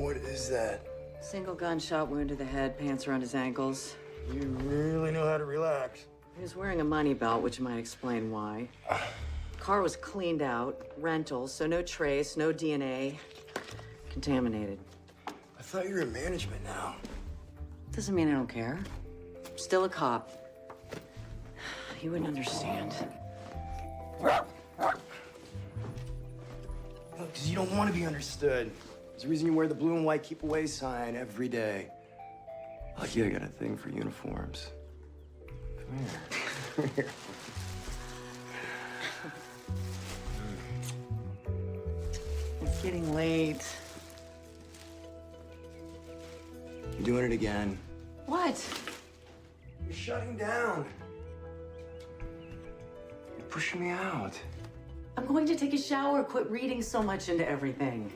What is that? Single gunshot wound to the head, pants around his ankles. You really know how to relax. He was wearing a money belt, which might explain why. Car was cleaned out, rental, so no trace, no DNA. Contaminated. I thought you were in management now. Doesn't mean I don't care. Still a cop. You wouldn't understand. Because you don't want to be understood. There's a reason you wear the blue and white keep away sign every day. Lucky I got a thing for uniforms. Come here. Come here. It's getting late. You're doing it again. What? You're shutting down. You're pushing me out. I'm going to take a shower. Quit reading so much into everything.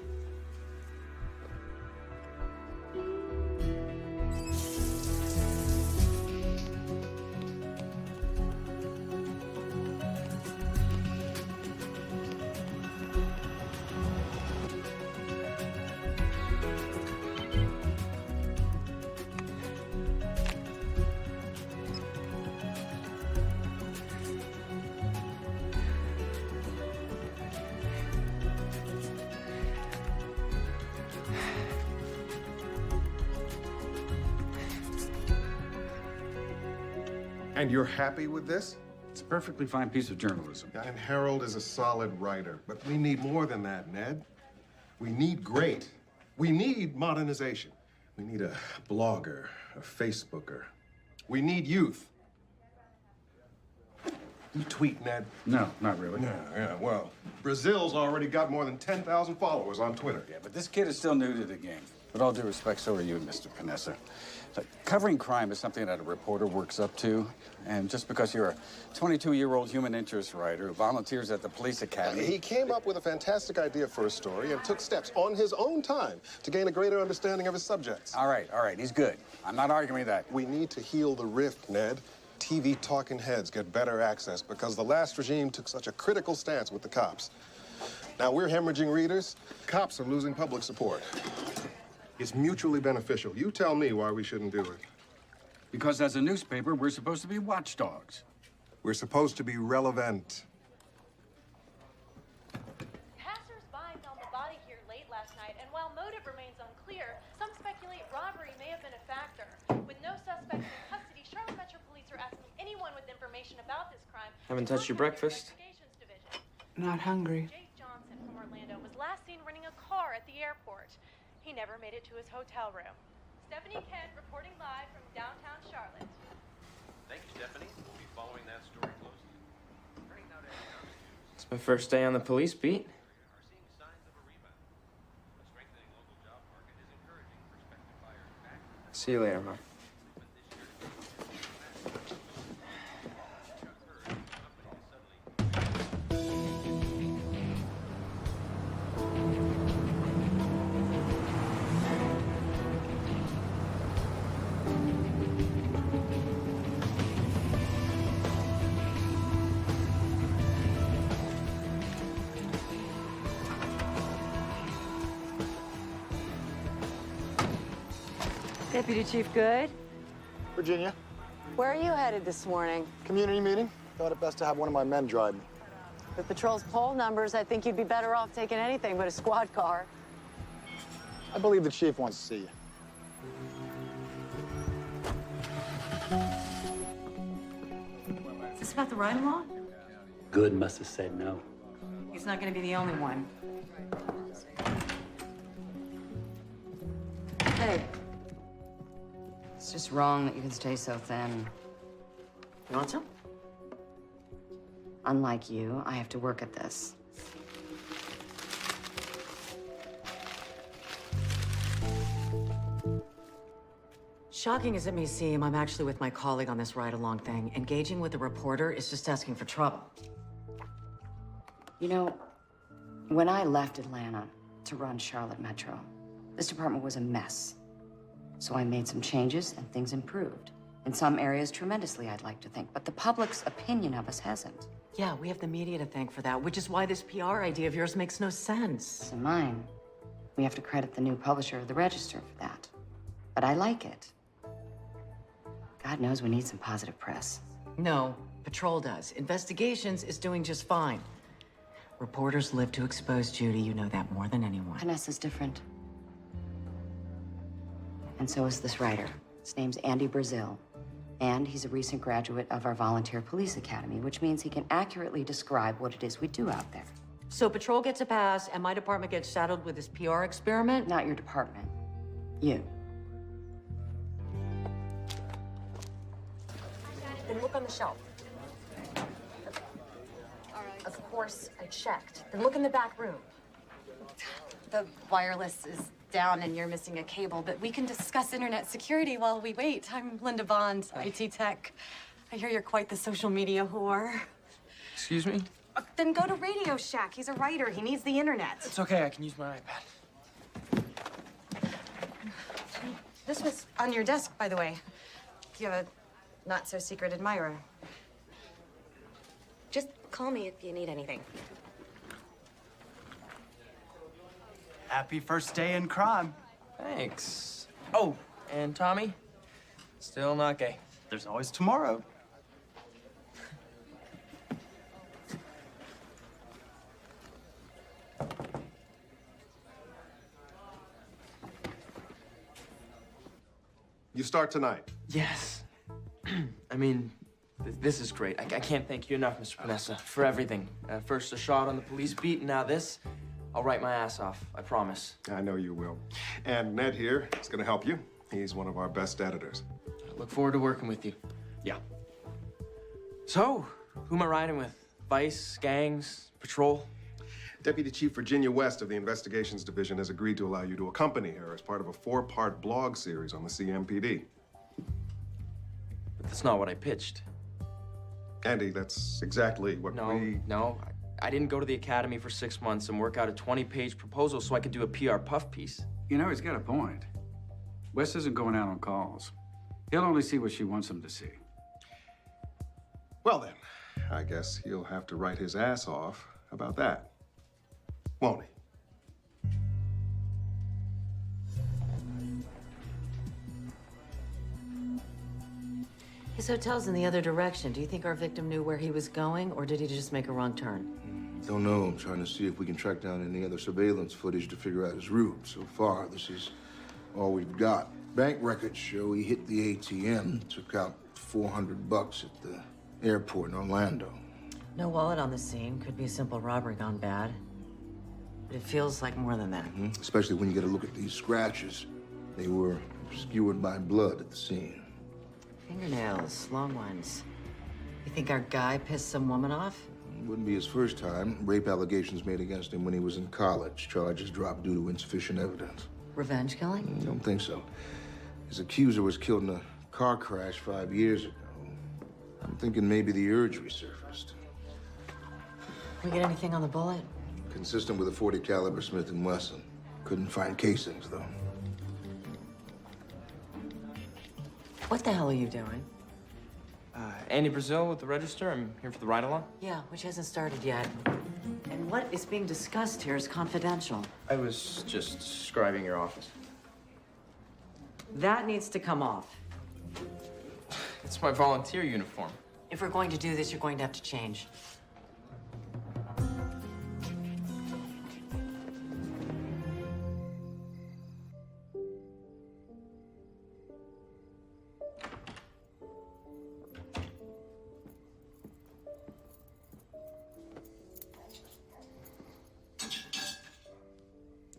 And you're happy with this? It's a perfectly fine piece of journalism. And Harold is a solid writer, but we need more than that, Ned. We need great. We need modernization. We need a blogger, a Facebooker. We need youth. You tweet, Ned? No, not really. Yeah, well, Brazil's already got more than 10,000 followers on Twitter. Yeah, but this kid is still new to the game. With all due respect, so are you, Mr. Panessa. Look, covering crime is something that a reporter works up to. And just because you're a 22-year-old human interest writer who volunteers at the police academy... He came up with a fantastic idea for a story and took steps on his own time to gain a greater understanding of his subjects. All right, he's good. I'm not arguing that. We need to heal the rift, Ned. TV talking heads get better access because the last regime took such a critical stance with the cops. Now we're hemorrhaging readers. Cops are losing public support. It's mutually beneficial. You tell me why we shouldn't do it. Because as a newspaper, we're supposed to be watchdogs. We're supposed to be relevant. Passers-by found the body here late last night, and while motive remains unclear, some speculate robbery may have been a factor. With no suspects in custody, Charlotte Metro Police are asking anyone with information about this crime. Haven't to touched your contact the breakfast? Investigations Division. Not hungry. Jake Johnson from Orlando was last seen renting a car at the airport. He never made it to his hotel room. Stephanie Kent reporting live from downtown Charlotte. Thank you, Stephanie. We'll be following that story closely. Turning now to economic news. It's my first day on the police beat. Are seeing signs of a rebound. A strengthening local job market is encouraging prospective buyers back. See you later, Mom. Deputy Chief Good? Virginia, Where are you headed this morning? community meeting. Thought it best to have one of my men drive me. With Patrol's poll numbers, I think you'd be better off taking anything but a squad car. I believe the chief wants to see you. Is this about the ride-along? Good must have said no. He's not going to be the only one. Hey. It's just wrong that you can stay so thin. You want some? Unlike you, I have to work at this. Shocking as it may seem, I'm actually with my colleague on this ride-along thing. Engaging with a reporter is just asking for trouble. You know, when I left Atlanta to run Charlotte Metro, this department was a mess. So I made some changes and things improved. In some areas, tremendously, I'd like to think. But the public's opinion of us hasn't. Yeah, we have the media to thank for that, which is why this PR idea of yours makes no sense. So mine. We have to credit the new publisher of the Register for that. But I like it. God knows we need some positive press. No, Patrol does. Investigations is doing just fine. Reporters live to expose Judy. You know that more than anyone. Vanessa's different. And so is this writer. His name's Andy Brazil. And he's a recent graduate of our volunteer police academy, which means he can accurately describe what it is we do out there. So Patrol gets a pass, and my department gets saddled with this PR experiment? Not your department. You. Then look on the shelf. Of course, I checked. Then look in the back room. The wireless is down and you're missing a cable, but we can discuss internet security while we wait. I'm Linda Bond, IT tech. I hear you're quite the social media whore. Excuse me? Then go to Radio Shack. He's a writer. He needs the internet. It's okay, I can use my iPad. This was on your desk, by the way. You have a not-so-secret admirer. Just call me if you need anything. Happy first day in crime. Thanks. Oh, and Tommy? Still not gay. There's always tomorrow. You start tonight. Yes. I mean, this is great. I can't thank you enough, Mr. Panessa, for everything. First a shot on the police beat, and now this. I'll write my ass off, I promise. I know you will. And Ned here is going to help you. He's one of our best editors. I look forward to working with you. Yeah. So, who am I riding with? Vice, gangs, patrol? Deputy Chief Virginia West of the Investigations Division has agreed to allow you to accompany her as part of a 4-part blog series on the CMPD. But that's not what I pitched. Andy, that's exactly what No. I didn't go to the academy for 6 months and work out a 20-page proposal so I could do a PR puff piece. You know, he's got a point. Wes isn't going out on calls. He'll only see what she wants him to see. Well then, I guess he'll have to write his ass off about that. Won't he? His hotel's in the other direction. Do you think our victim knew where he was going, or did he just make a wrong turn? Don't know. I'm trying to see if we can track down any other surveillance footage to figure out his route. So far, this is all we've got. Bank records show he hit the ATM, took out $400 at the airport in Orlando. No wallet on the scene. Could be a simple robbery gone bad. But it feels like more than that. Especially when you get a look at these scratches. They were obscured by blood at the scene. Fingernails, long ones. You think our guy pissed some woman off? Wouldn't be his first time. Rape allegations made against him when he was in college. Charges dropped due to insufficient evidence. Revenge killing? Don't think so. His accuser was killed in a car crash 5 years ago. I'm thinking maybe the urge resurfaced. We get anything on the bullet? Consistent with a .40 caliber Smith & Wesson. Couldn't find casings, though. What the hell are you doing? Andy Brazil with the Register. I'm here for the ride-along. Yeah, which hasn't started yet. And what is being discussed here is confidential. I was just describing your office. That needs to come off. It's my volunteer uniform. If we're going to do this, you're going to have to change.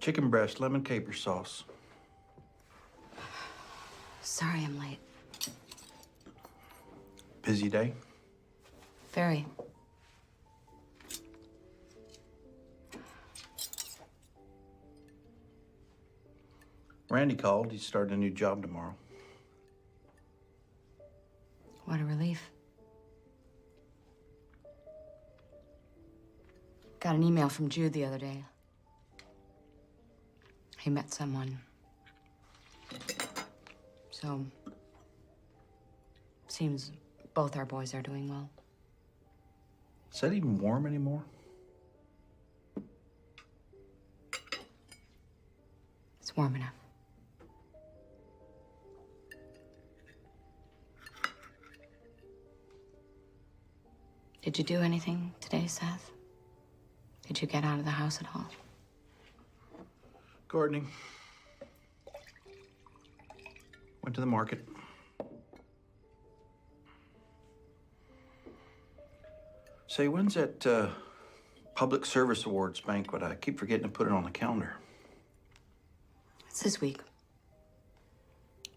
Chicken breast, lemon caper sauce. Sorry I'm late. Busy day? Very. Randy called. He's starting a new job tomorrow. What a relief. Got an email from Jude the other day. He met someone. So, seems both our boys are doing well. Is that even warm anymore? warm enough. Did you do anything today, Seth? Did you get out of the house at all? Gardening. Went to the market. Say, when's that Public Service Awards banquet? I keep forgetting to put it on the calendar. It's this week.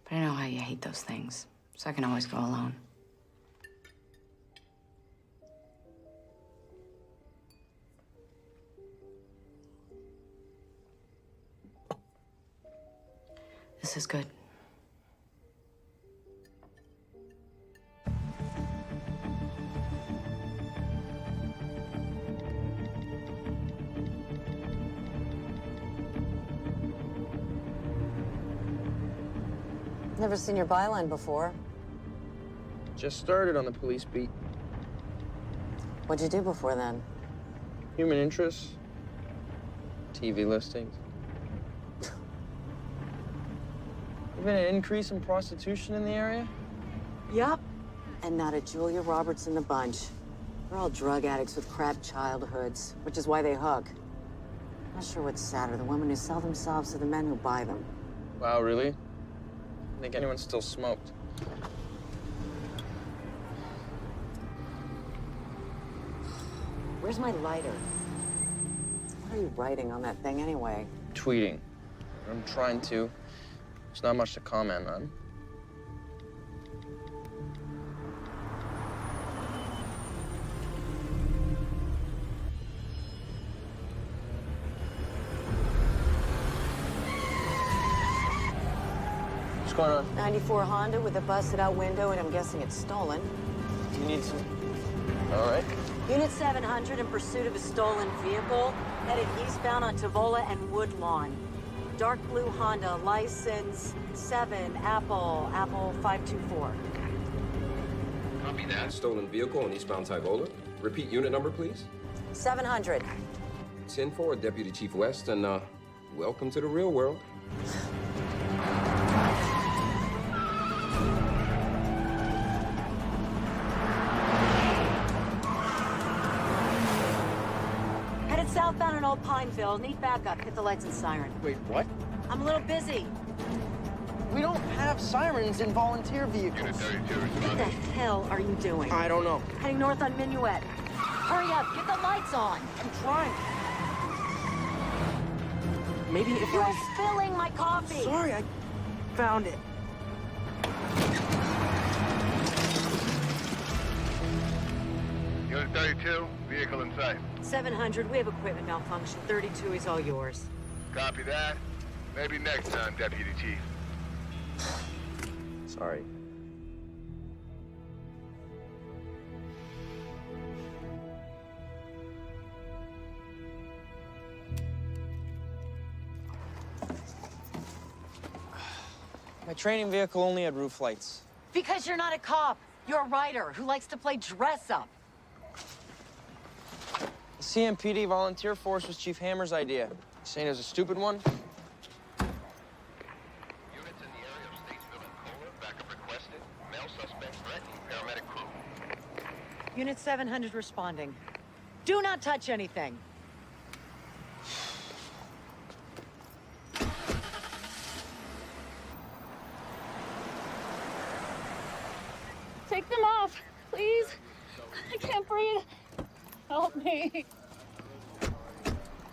But I know how you hate those things, so I can always go alone. This is good. Never seen your byline before. Just started on the police beat. What'd you do before then? Human interests, TV listings. Been an increase in prostitution in the area? Yup. And not a Julia Roberts in the bunch. They're all drug addicts with crap childhoods, which is why they hook. Not sure what's sadder, the women who sell themselves or the men who buy them. Wow, really? I think anyone still smoked. Where's my lighter? What are you writing on that thing anyway? Tweeting. I'm trying to. There's not much to comment on. What's going on? 94 Honda with a busted out window, and I'm guessing it's stolen. Do you need some... All right. Unit 700 in pursuit of a stolen vehicle, headed eastbound on Tavola and Woodlawn. Dark blue Honda, license 7, Apple 524. Copy that. Stolen vehicle on eastbound Tyvola. Repeat unit number, please. 700. 10-4, Deputy Chief West, and welcome to the real world. Headed southbound in Old Pineville. Need backup. Hit the lights and siren. Wait, what? I'm a little busy. We don't have sirens in volunteer vehicles. What the hell are you doing? I don't know. Heading north on Minuet. Hurry up. Get the lights on. I'm trying. Maybe if You're I... spilling my coffee. Sorry, I found it. Unit 32, vehicle in sight. 700, we have equipment malfunction. 32 is all yours. Copy that. Maybe next time, Deputy Chief. Sorry. My training vehicle only had roof lights. Because you're not a cop. You're a writer who likes to play dress up. The CMPD volunteer force was Chief Hammer's idea. You saying it was a stupid one? Units in the area of Statesville and Kohler, backup requested. Male suspect threatening paramedic crew. Unit 700 responding. Do not touch anything. Take them off, please. I can't breathe. Help me.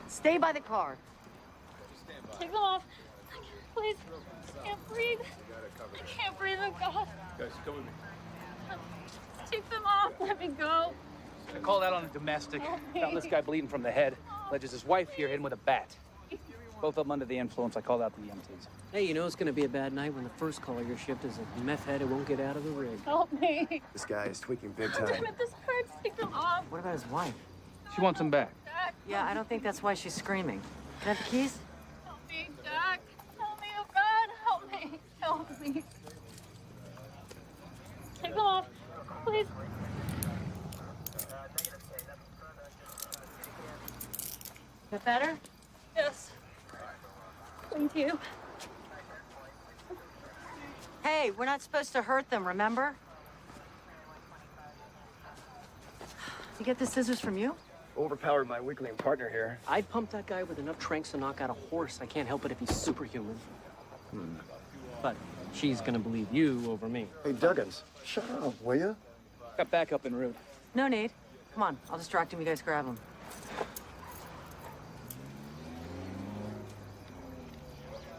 Stay by the car. Take them off. Please. I can't breathe. I can't breathe. Oh, God. Guys, come with me. Take them off. Let me go. I called out on a domestic. Found this guy bleeding from the head. Alleges his wife here hit him with a bat. Both of them under the influence. I called out the EMTs. Hey, you know it's gonna be a bad night when the first call of your shift is a meth head who won't get out of the rig. Help me. This guy is tweaking big Damn time. it, this hurts. Take them off. What about his wife? She wants him back. Jack. Yeah, I don't think that's why she's screaming. Can I have the keys? Help me, Jack. Help me, oh God. Help me. Help me. Take them off. Please. That better? Yes. Thank you. Hey, we're not supposed to hurt them, remember? You get the scissors from you? Overpowered my weakling partner here. I'd pump that guy with enough tranks to knock out a horse. I can't help it if he's superhuman. But she's gonna believe you over me. Hey, Duggins, shut up, will ya? Got backup en route. No need. Come on, I'll distract him. You guys grab him.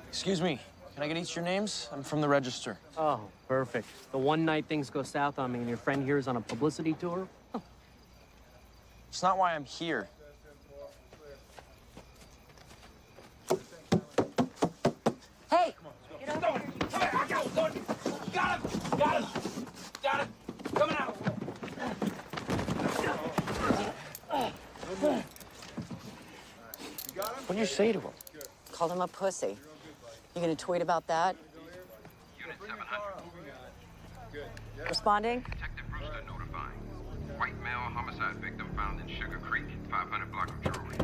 Excuse me. Can I get each your names? I'm from the Register. Oh, perfect. The one night things go south on me and your friend here is on a publicity tour? It's not why I'm here. Hey! Get over here. Come here. I got him. Got him. Got him. Got him. Coming out. What'd you say to him? Called him a pussy. You gonna tweet about that? Unit 700. Responding? Detective Brewster notifying. White male homicide victim found in Sugar Creek. 500 block of jewelry.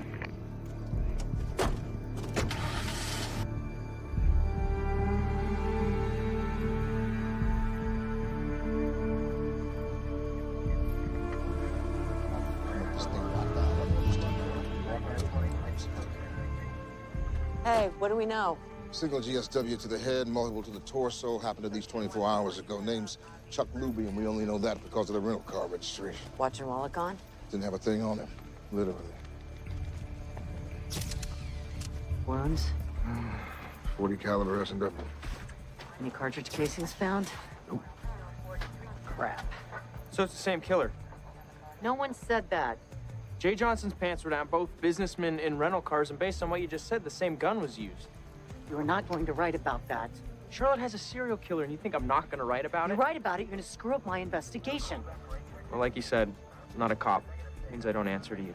Hey, what do we know? Single GSW to the head, multiple to the torso. Happened at least 24 hours ago. Name's Chuck Luby, and we only know that because of the rental car registration. Watch your wallet gone? Didn't have a thing on him, literally. Wounds? 40 caliber S&W. Any cartridge casings found? Nope. Crap. So it's the same killer. No one said that. Jay Johnson's pants were down, both businessmen in rental cars, and based on what you just said, the same gun was used. You're not going to write about that. Charlotte has a serial killer, and you think I'm not going to write about You it? write about it, you're going to screw up my investigation. Well, like you said, I'm not a cop. It means I don't answer to you.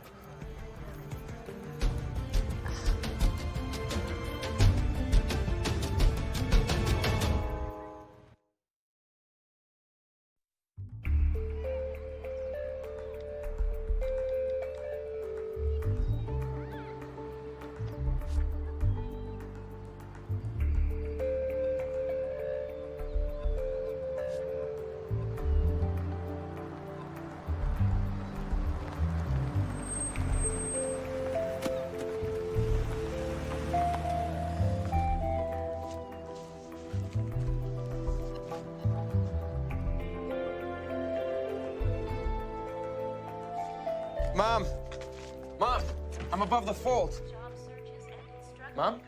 Mom! Mom! I'm above the fold. Mom?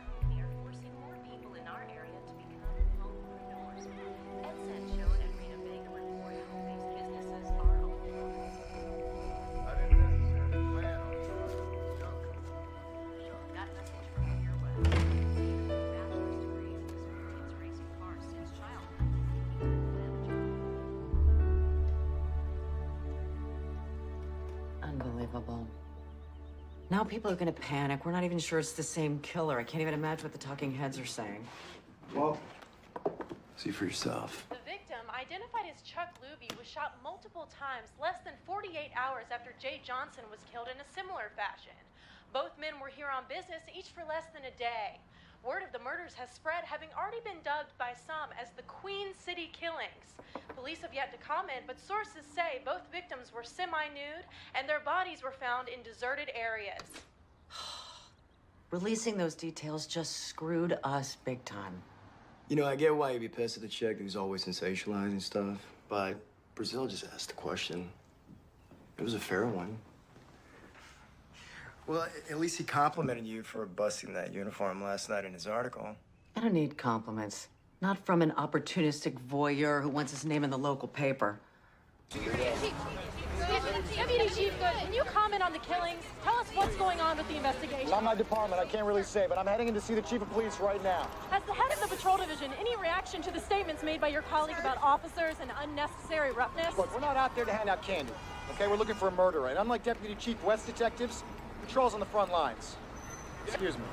Unbelievable. Now people are gonna panic. We're not even sure it's the same killer. I can't even imagine what the talking heads are saying. Well, see for yourself. The victim, identified as Chuck Luby, was shot multiple times less than 48 hours after Jay Johnson was killed in a similar fashion. Both men were here on business, each for less than a day. Word of the murders has spread, having already been dubbed by some as the Queen City Killings. Police have yet to comment, but sources say both victims were semi-nude and their bodies were found in deserted areas. Releasing those details just screwed us big time. You know, I get why you'd be pissed at the chick who's always sensationalizing stuff, but Brazil just asked the question. It was a fair one. Well, at least he complimented you for busting that uniform last night in his article. I don't need compliments. Not from an opportunistic voyeur who wants his name in the local paper. Deputy Chief Good, can you comment on the killings? Tell us what's going on with the investigation. Not my department. I can't really say, but I'm heading in to see the chief of police right now. As the head of the patrol division, any reaction to the statements made by your colleague about officers and unnecessary roughness? Look, we're not out there to hand out candy, okay? We're looking for a murderer, and unlike Deputy Chief West detectives, patrol's on the front lines. Excuse me.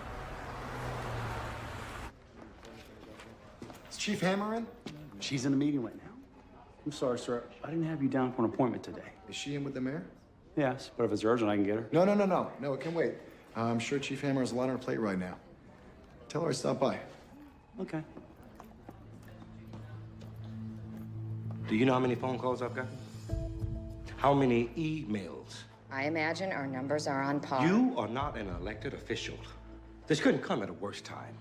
Is Chief Hammer in? She's in a meeting right now. I'm sorry, sir. I didn't have you down for an appointment today. Is she in with the mayor? Yes, but if it's urgent, I can get her. No, it can wait. I'm sure Chief Hammer has a lot on her plate right now. Tell her I stopped by. Okay. Do you know how many phone calls I've got? How many emails? I imagine our numbers are on par. You are not an elected official. This couldn't come at a worse time.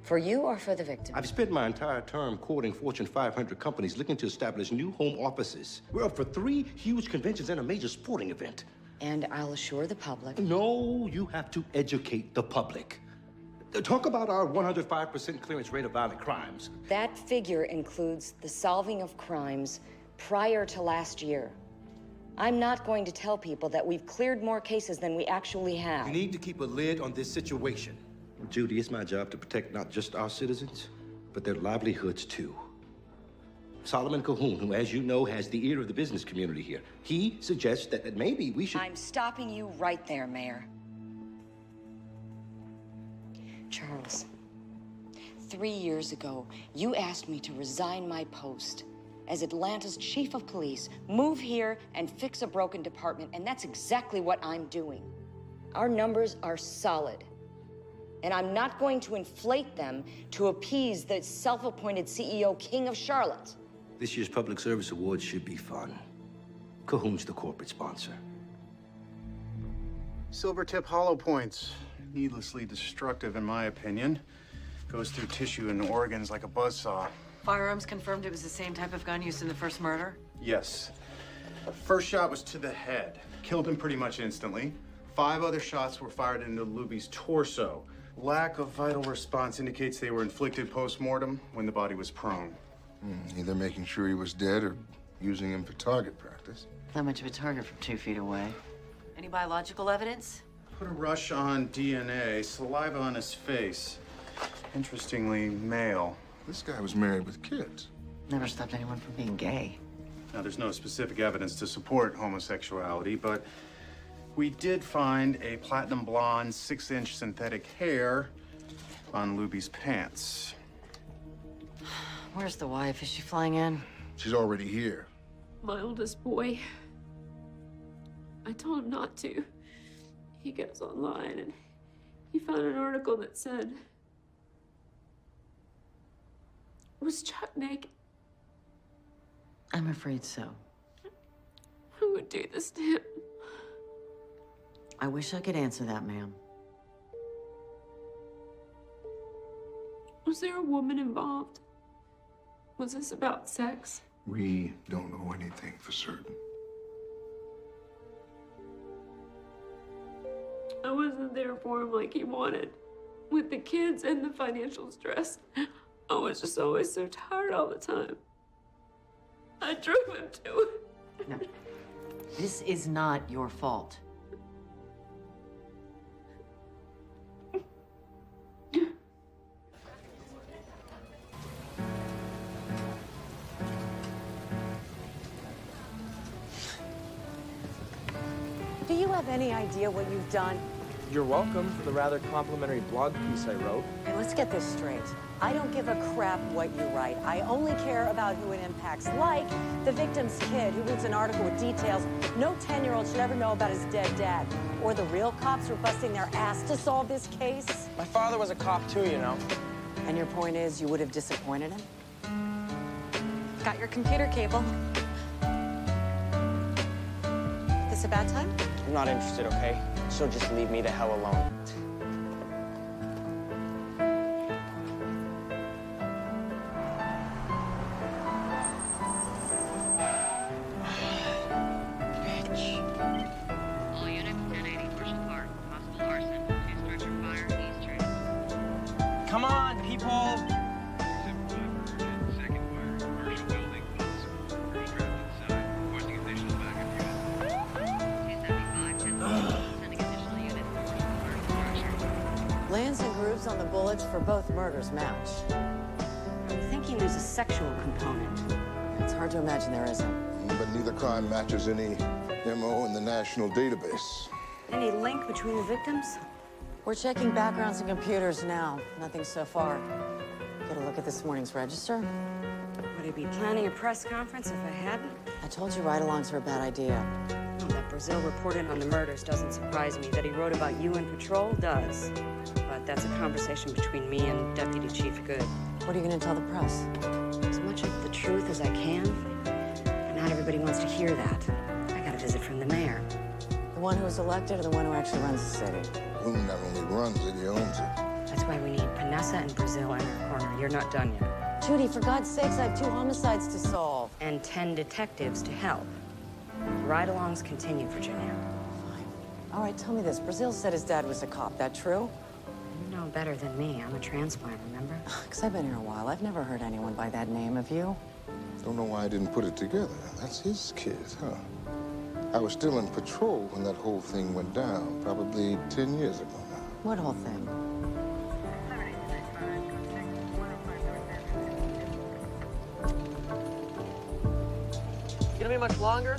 For you or for the victim? I've spent my entire term courting Fortune 500 companies looking to establish new home offices. We're up for 3 huge conventions and a major sporting event. And I'll assure the public. No, you have to educate the public. Talk about our 105% clearance rate of violent crimes. That figure includes the solving of crimes prior to last year. I'm not going to tell people that we've cleared more cases than we actually have. You need to keep a lid on this situation. Judy, it's my job to protect not just our citizens, but their livelihoods too. Solomon Cahoon, who, as you know, has the ear of the business community here, he suggests that maybe we should... I'm stopping you right there, Mayor. Charles, 3 years ago, you asked me to resign my post as Atlanta's chief of police, move here and fix a broken department, and that's exactly what I'm doing. Our numbers are solid, and I'm not going to inflate them to appease the self-appointed CEO king of Charlotte. This year's Public Service Awards should be fun. Cahoon's the corporate sponsor. Silvertip hollow points. Needlessly destructive, in my opinion. Goes through tissue and organs like a buzzsaw. Firearms confirmed it was the same type of gun used in the first murder? Yes. First shot was to the head. Killed him pretty much instantly. 5 other shots were fired into Luby's torso. Lack of vital response indicates they were inflicted post-mortem when the body was prone. Either making sure he was dead or using him for target practice. Not much of a target from 2 feet away. Any biological evidence? Put a rush on DNA, saliva on his face. Interestingly, male. This guy was married with kids. Never stopped anyone from being gay. Now, there's no specific evidence to support homosexuality, but we did find a platinum blonde 6-inch synthetic hair on Luby's pants. Where's the wife? Is she flying in? She's already here. My oldest boy. I told him not to. He goes online and he found an article that said, was Chuck naked? I'm afraid so. Who would do this to him? I wish I could answer that, ma'am. Was there a woman involved? Was this about sex? We don't know anything for certain. I wasn't there for him like he wanted. With the kids and the financial stress, I was just always so tired all the time. I drove him to it. No. This is not your fault. Do you have any idea what you've done? You're welcome for the rather complimentary blog piece I wrote. Hey, let's get this straight. I don't give a crap what you write. I only care about who it impacts, like the victim's kid who reads an article with details no 10-year-old should ever know about his dead dad. Or the real cops who are busting their ass to solve this case. My father was a cop too, you know. And your point is you would have disappointed him? Got your computer cable. This a bad time? I'm not interested, okay? So just leave me the hell alone. All units, 1080 Marshall Park. Possible arson. 2-structure fire, East Trace. Come on, people! Lands and grooves on the bullets for both murders match. I'm thinking there's a sexual component. It's hard to imagine there isn't. But neither crime matches any MO in the national database. Any link between the victims? We're checking backgrounds and computers now. Nothing so far. Get a look at this morning's register. Would I be planning a press conference if I hadn't? I told you ride-alongs are a bad idea. That Brazil reported on the murders doesn't surprise me. That he wrote about you in patrol does. But that's a conversation between me and Deputy Chief Good. What are you gonna tell the press? As much of the truth as I can. But not everybody wants to hear that. I got a visit from the mayor. The one who was elected or the one who actually runs the city? Who not only runs it, he owns it. That's why we need Panessa and Brazil in our corner. You're not done yet. Judy, for God's sakes, I have 2 homicides to solve. And 10 detectives to help. Ride-alongs continue, Virginia. All right, tell me this. Brazil said his dad was a cop. That true? You know better than me. I'm a transplant, remember? Because I've been here a while. I've never heard anyone by that name. Have you? Don't know why I didn't put it together. That's his kid, huh? I was still in patrol when that whole thing went down, probably 10 years ago now. What whole thing? Gonna be much longer?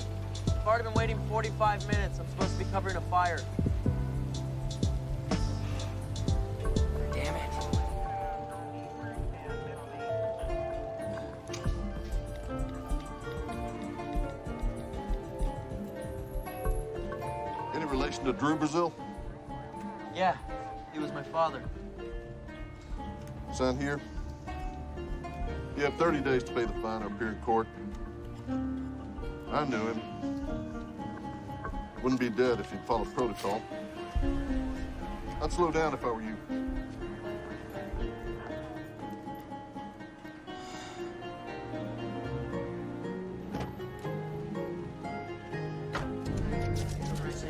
I've already been waiting 45 minutes. I'm supposed to be covering a fire. Damn it. Any relation to Drew Brazil? Yeah, he was my father. Son here? You have 30 days to pay the fine or appear in court. I knew him. Wouldn't be dead if he'd followed protocol. I'd slow down if I were you.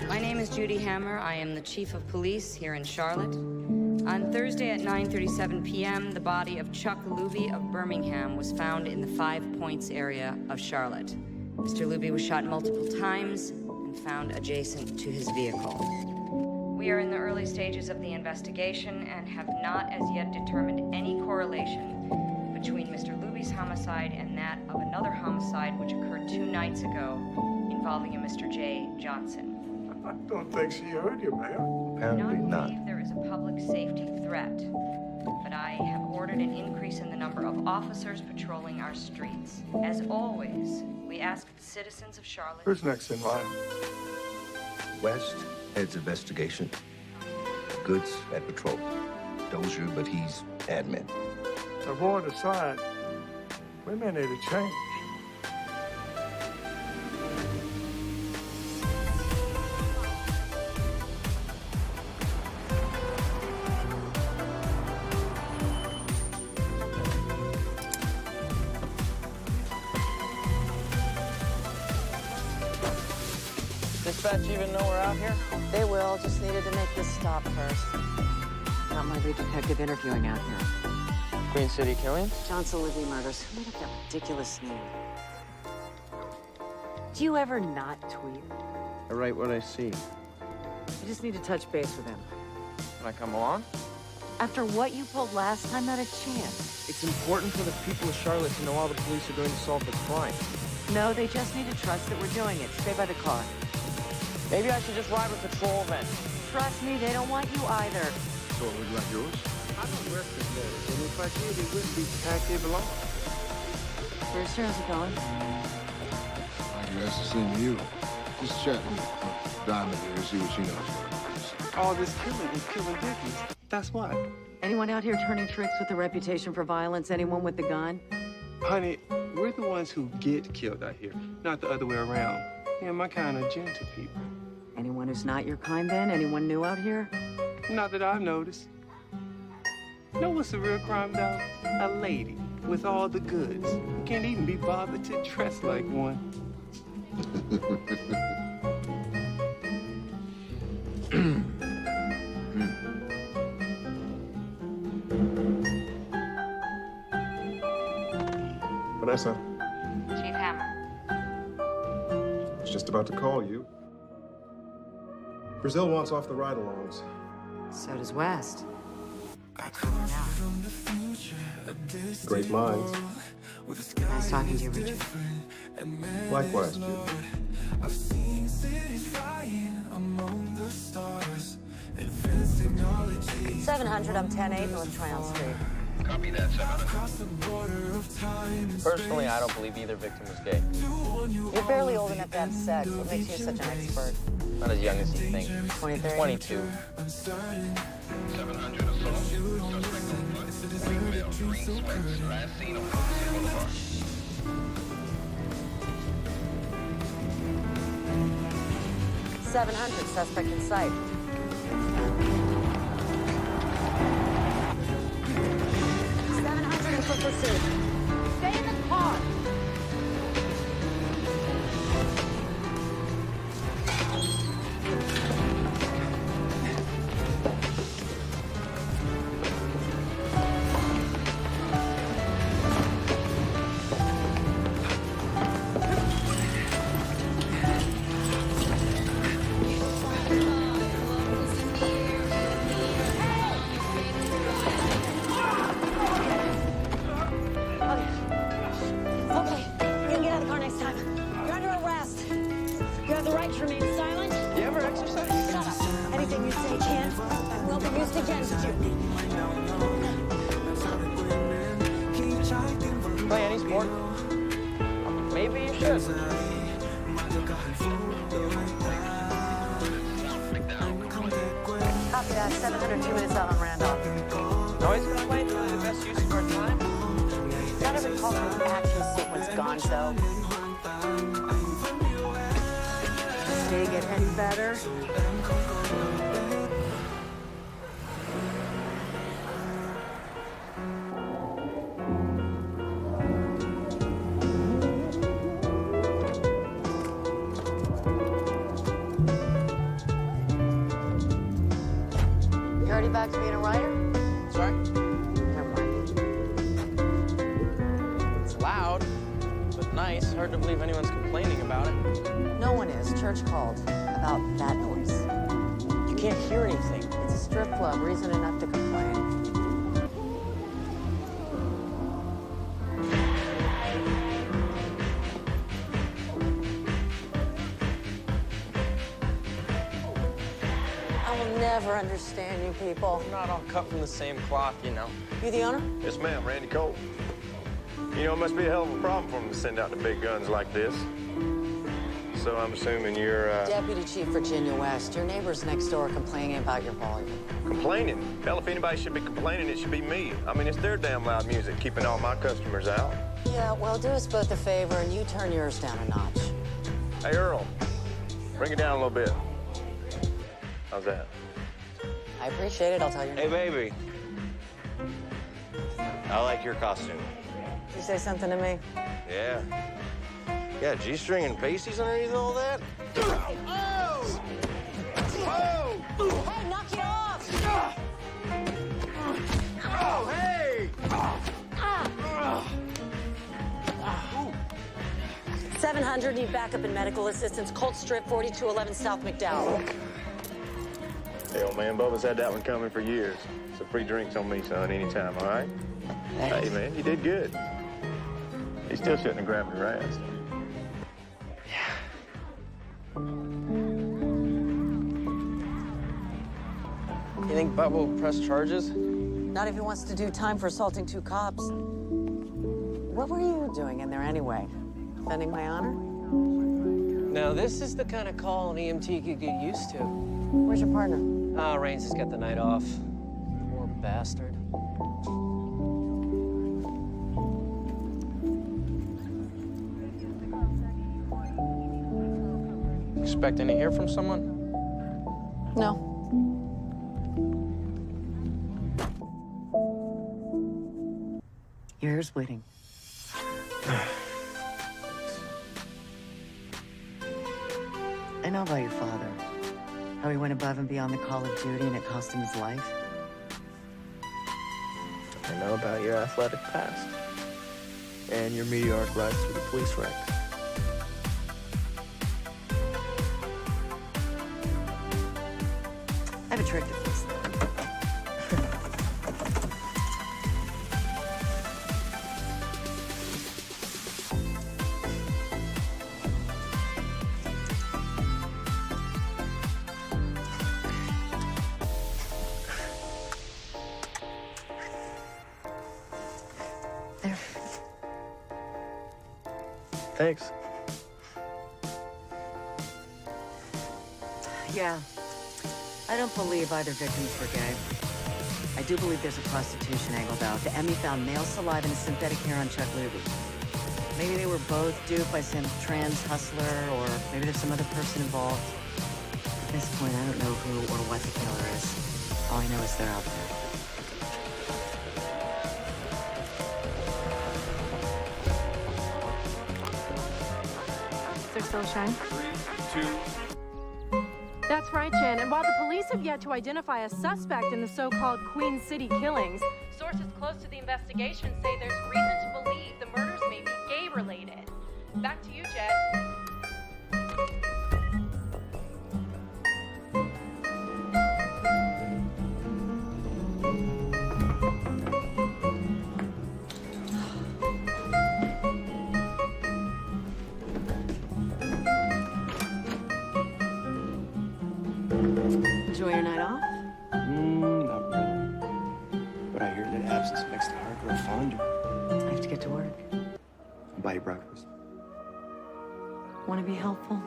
My name is Judy Hammer. I am the chief of police here in Charlotte. On Thursday at 9:37 p.m., the body of Chuck Luby of Birmingham was found in the 5 Points area of Charlotte. Mr. Luby was shot multiple times and found adjacent to his vehicle. We are in the early stages of the investigation and have not as yet determined any correlation between Mr. Luby's homicide and that of another homicide which occurred 2 nights ago involving a Mr. J. Johnson. I don't think she heard you, Mayor. Apparently not. There is a public safety threat, but I have ordered an increase in the number of officers patrolling our streets. As always, we ask the citizens of Charlotte... Who's next in line? West heads investigation. Goods at patrol. Dozier, but he's admin. Avoid aside, we may need a change. Dispatch even know we're out here? They will. Just needed to make this stop first. Not my lead detective interviewing out here. Queen City killings? Johnson Libby murders. Who made up that ridiculous name? Do you ever not tweet? I write what I see. You just need to touch base with him. Can I come along? After what you pulled last time, not a chance. It's important for the people of Charlotte to know all the police are doing to solve the crime. No, they just need to trust that we're doing it. Stay by the car. Maybe I should just ride with patrol then. Trust me, they don't want you either. So, would you like yours? I don't recognize them. If I did, it wouldn't be packed they belong. Brewster, how's it going? Nice to see you. Just chatting with Diamond here, see what she knows. All this killing is killing Dickies. That's why. Anyone out here turning tricks with a reputation for violence? Anyone with the gun? Honey, we're the ones who get killed out here, not the other way around. Yeah, my kind of gentle people. Anyone who's not your kind then? Anyone new out here? Not that I've noticed. Know what's the real crime, though? A lady with all the goods who can't even be bothered to dress like one. Vanessa, Chief Hammer. I was just about to call you. Brazil wants off the ride-alongs. So does West. Great minds. Nice talking to you, Richard. Likewise, Judy. I've seen cities flying among the stars. 700, I'm 10-8 North Tryon Street. Copy that, 700. Personally, I don't believe either victim was gay. You're barely old enough to have sex. What makes you such an expert? Not as young as you think. 23? 22. 700 assault so good. Last seen on $700 suspect in sight. $700 in foot pursuit. Stay in the car. Okay, you can get out of the car next time. You're under arrest. You have the right to remain silent. You ever exercise? Shut up. Anything you say can and will be used against you. Play any sport? Maybe you should. Copy that. 700, 2 minutes out on Randolph. Always gonna play the best use of our time. Not every call from an action sequence, Gonzo. Dig it any better? You already back to being a writer? Sorry? Never mind. It's loud, but nice. Hard to believe anyone's complaining about it. No one is. Church called about that noise. You can't hear anything. It's a strip club. Reason enough to complain. I will never understand you people. We're not all cut from the same cloth, you know. You the owner? Yes, ma'am. Randy Cole. You know, it must be a hell of a problem for them to send out the big guns like this. So I'm assuming you're, Deputy Chief Virginia West. Your neighbors next door are complaining about your volume. complaining. Hell, if anybody should be complaining, it should be me. I mean, it's their damn loud music keeping all my customers out. Yeah, well, do us both a favor and you turn yours down a notch. Hey, Earl, bring it down a little bit. How's that? I appreciate it. I'll tell you. Hey, baby. I like your costume. You say something to me? Yeah. Yeah, G-string and pasties underneath all that? Oh! Oh! Hey, knock it off! Oh, hey! 700, need backup and medical assistance. Colt Strip, 4211 South McDowell. Hey, old man, Bubba's had that one coming for years. So free drinks on me, son, anytime, all right? Hey, man, you did good. He still shouldn't have grabbed your ass. You think Bubba will press charges? Not if he wants to do time for assaulting 2 cops. What were you doing in there anyway? Defending my honor? Now, this is the kind of call an EMT could get used to. Where's your partner? Ah, Raines has got the night off. Poor bastard. Expecting to hear from someone? No. Your ear's bleeding. I know about your father. How he went above and beyond the call of duty and it cost him his life. I know about your athletic past. And your meteoric rise through the police ranks. I have a trick to fix that. There. Thanks. Yeah. I don't believe either victims were gay. I do believe there's a prostitution angle, though. The Emmy found male saliva and synthetic hair on Chuck Luby. Maybe they were both duped by some trans hustler, or maybe there's some other person involved. At this point, I don't know who or what the killer is. All I know is they're out there. They're still shine. 3, 2. That's right, Jen. And while the police have yet to identify a suspect in the so-called Queen City killings, sources close to the investigation say there's reason to believe the murders may be gay-related. Back to you, Jen. Enjoy your night off? Not really. But I hear that absence makes the heart grow fonder. I have to get to work. I'll buy you breakfast. Want to be helpful?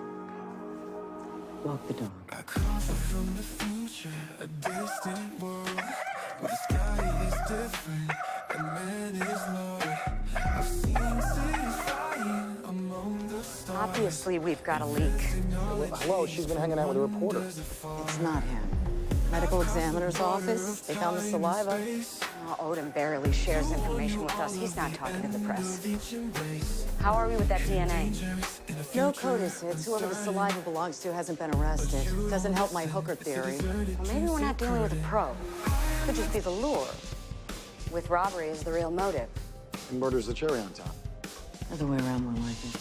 Walk the dog. I come from the future, a distant world where the sky is different and man is low. I've seen cities flying among the stars. Obviously, we've got a leak. Hello, she's been hanging out with a reporter. It's not him. Medical examiner's office. They found the saliva. Oh, Odin barely shares information with us. He's not talking to the press. How are we with that DNA? No CODIS hits. Whoever the saliva belongs to hasn't been arrested. Doesn't help my hooker theory. Well, maybe we're not dealing with a pro. Could just be the lure. With robbery as the real motive. And murder's the cherry on top. Other way around, more like it.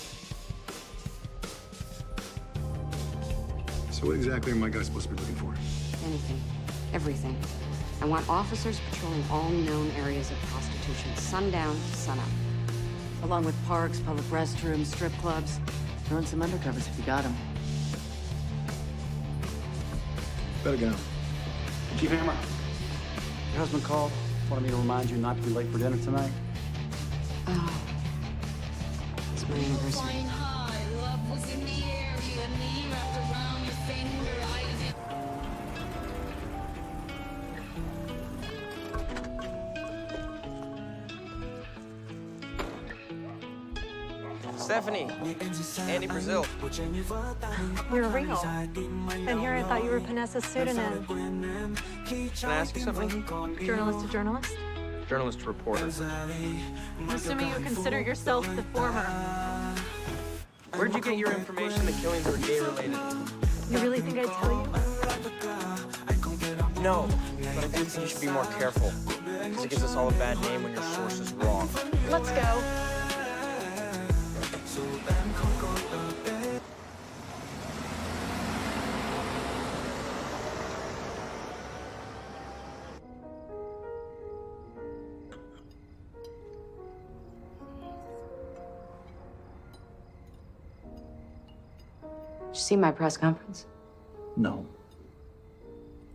So what exactly am I guys supposed to be looking for? Anything. Everything. I want officers patrolling all known areas of prostitution, sundown to sunup. Along with parks, public restrooms, strip clubs. Throw in some undercovers if you got them. Better go. Chief Hammer, your husband called. Wanted me to remind you not to be late for dinner tonight. Oh. It's my anniversary. Stephanie, Andy Brazil. You're real. And here I thought you were Vanessa's pseudonym. Can I ask you something? Journalist to journalist? Journalist to reporter. I'm assuming you consider yourself the former. Where'd you get your information the killings were gay-related? You really think I'd tell you? No, but I do think you should be more careful. Because it gives us all a bad name when your source is wrong. Let's go. Did you see my press conference? No.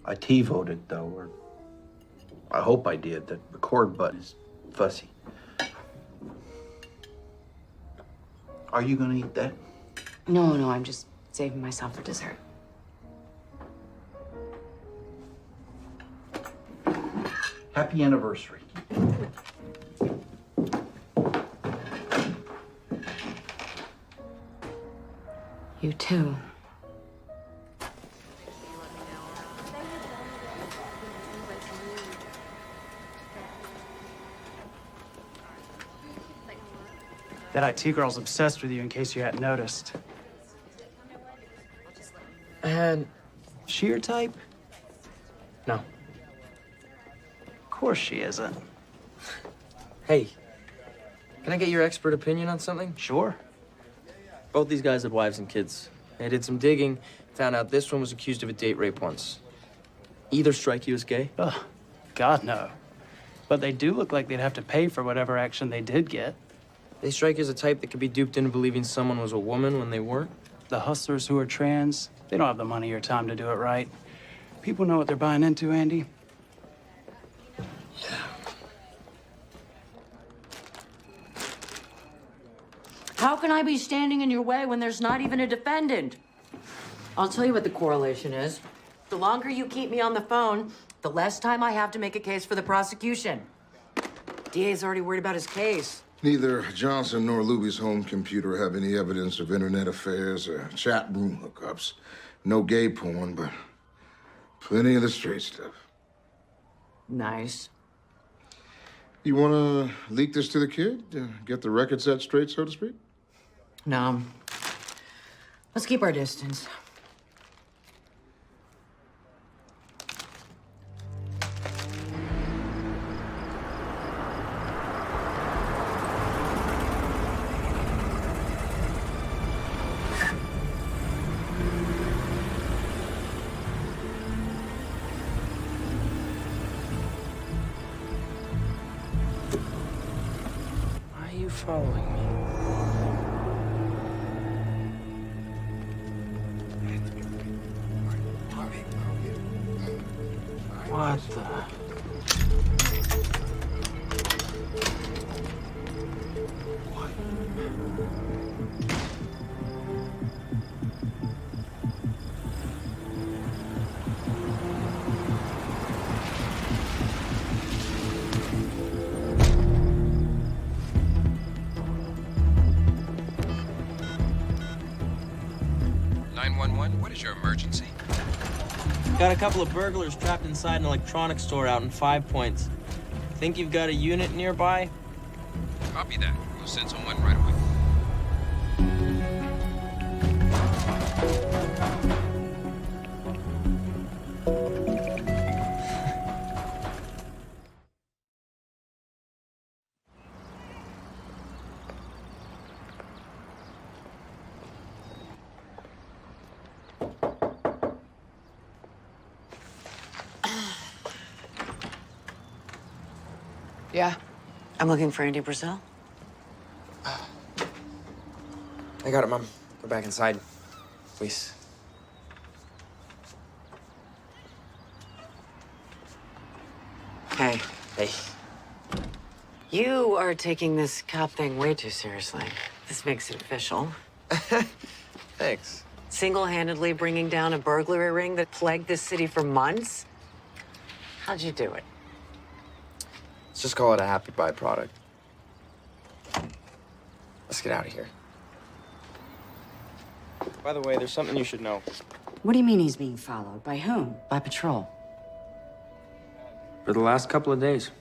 I T-voted, though, or I hope I did. The record button is fussy. Are you gonna eat that? No, I'm just saving myself for dessert. Happy anniversary. You too. That IT girl's obsessed with you, in case you hadn't noticed. And She your type? no. Of course she isn't. Hey, can I get your expert opinion on something? Sure. Both these guys had wives and kids. I did some digging, found out this one was accused of a date rape once. Either strike you as gay? Ugh, God, no. But they do look like they'd have to pay for whatever action they did get. They strike you as a type that could be duped into believing someone was a woman when they weren't? The hustlers who are trans, they don't have the money or time to do it right. People know what they're buying into, Andy. How can I be standing in your way when there's not even a defendant? I'll tell you what the correlation is. The longer you keep me on the phone, The less time I have to make a case for the prosecution. DA's already worried about his case. Neither Johnson nor Luby's home computer have any evidence of internet affairs or chat room hookups. No gay porn, but plenty of the straight stuff. Nice. You want to leak this to the kid? Get the record set straight, so to speak? No. Let's keep our distance. Why are you following me? What the? What is your emergency? Got a couple of burglars trapped inside an electronics store out in 5 Points. Think you've got a unit nearby? Copy that. We'll send someone right away. Yeah. I'm looking for Andy Brazil. I got it, Mom. Go back inside, please. Hey. Hey. You are taking this cop thing way too seriously. This makes it official. Thanks. Single-handedly bringing down a burglary ring that plagued this city for months? How'd you do it? Let's just call it a happy byproduct. Let's get out of here. By the way, there's something you should know. What do you mean he's being followed? By whom? By patrol? For the last couple of days.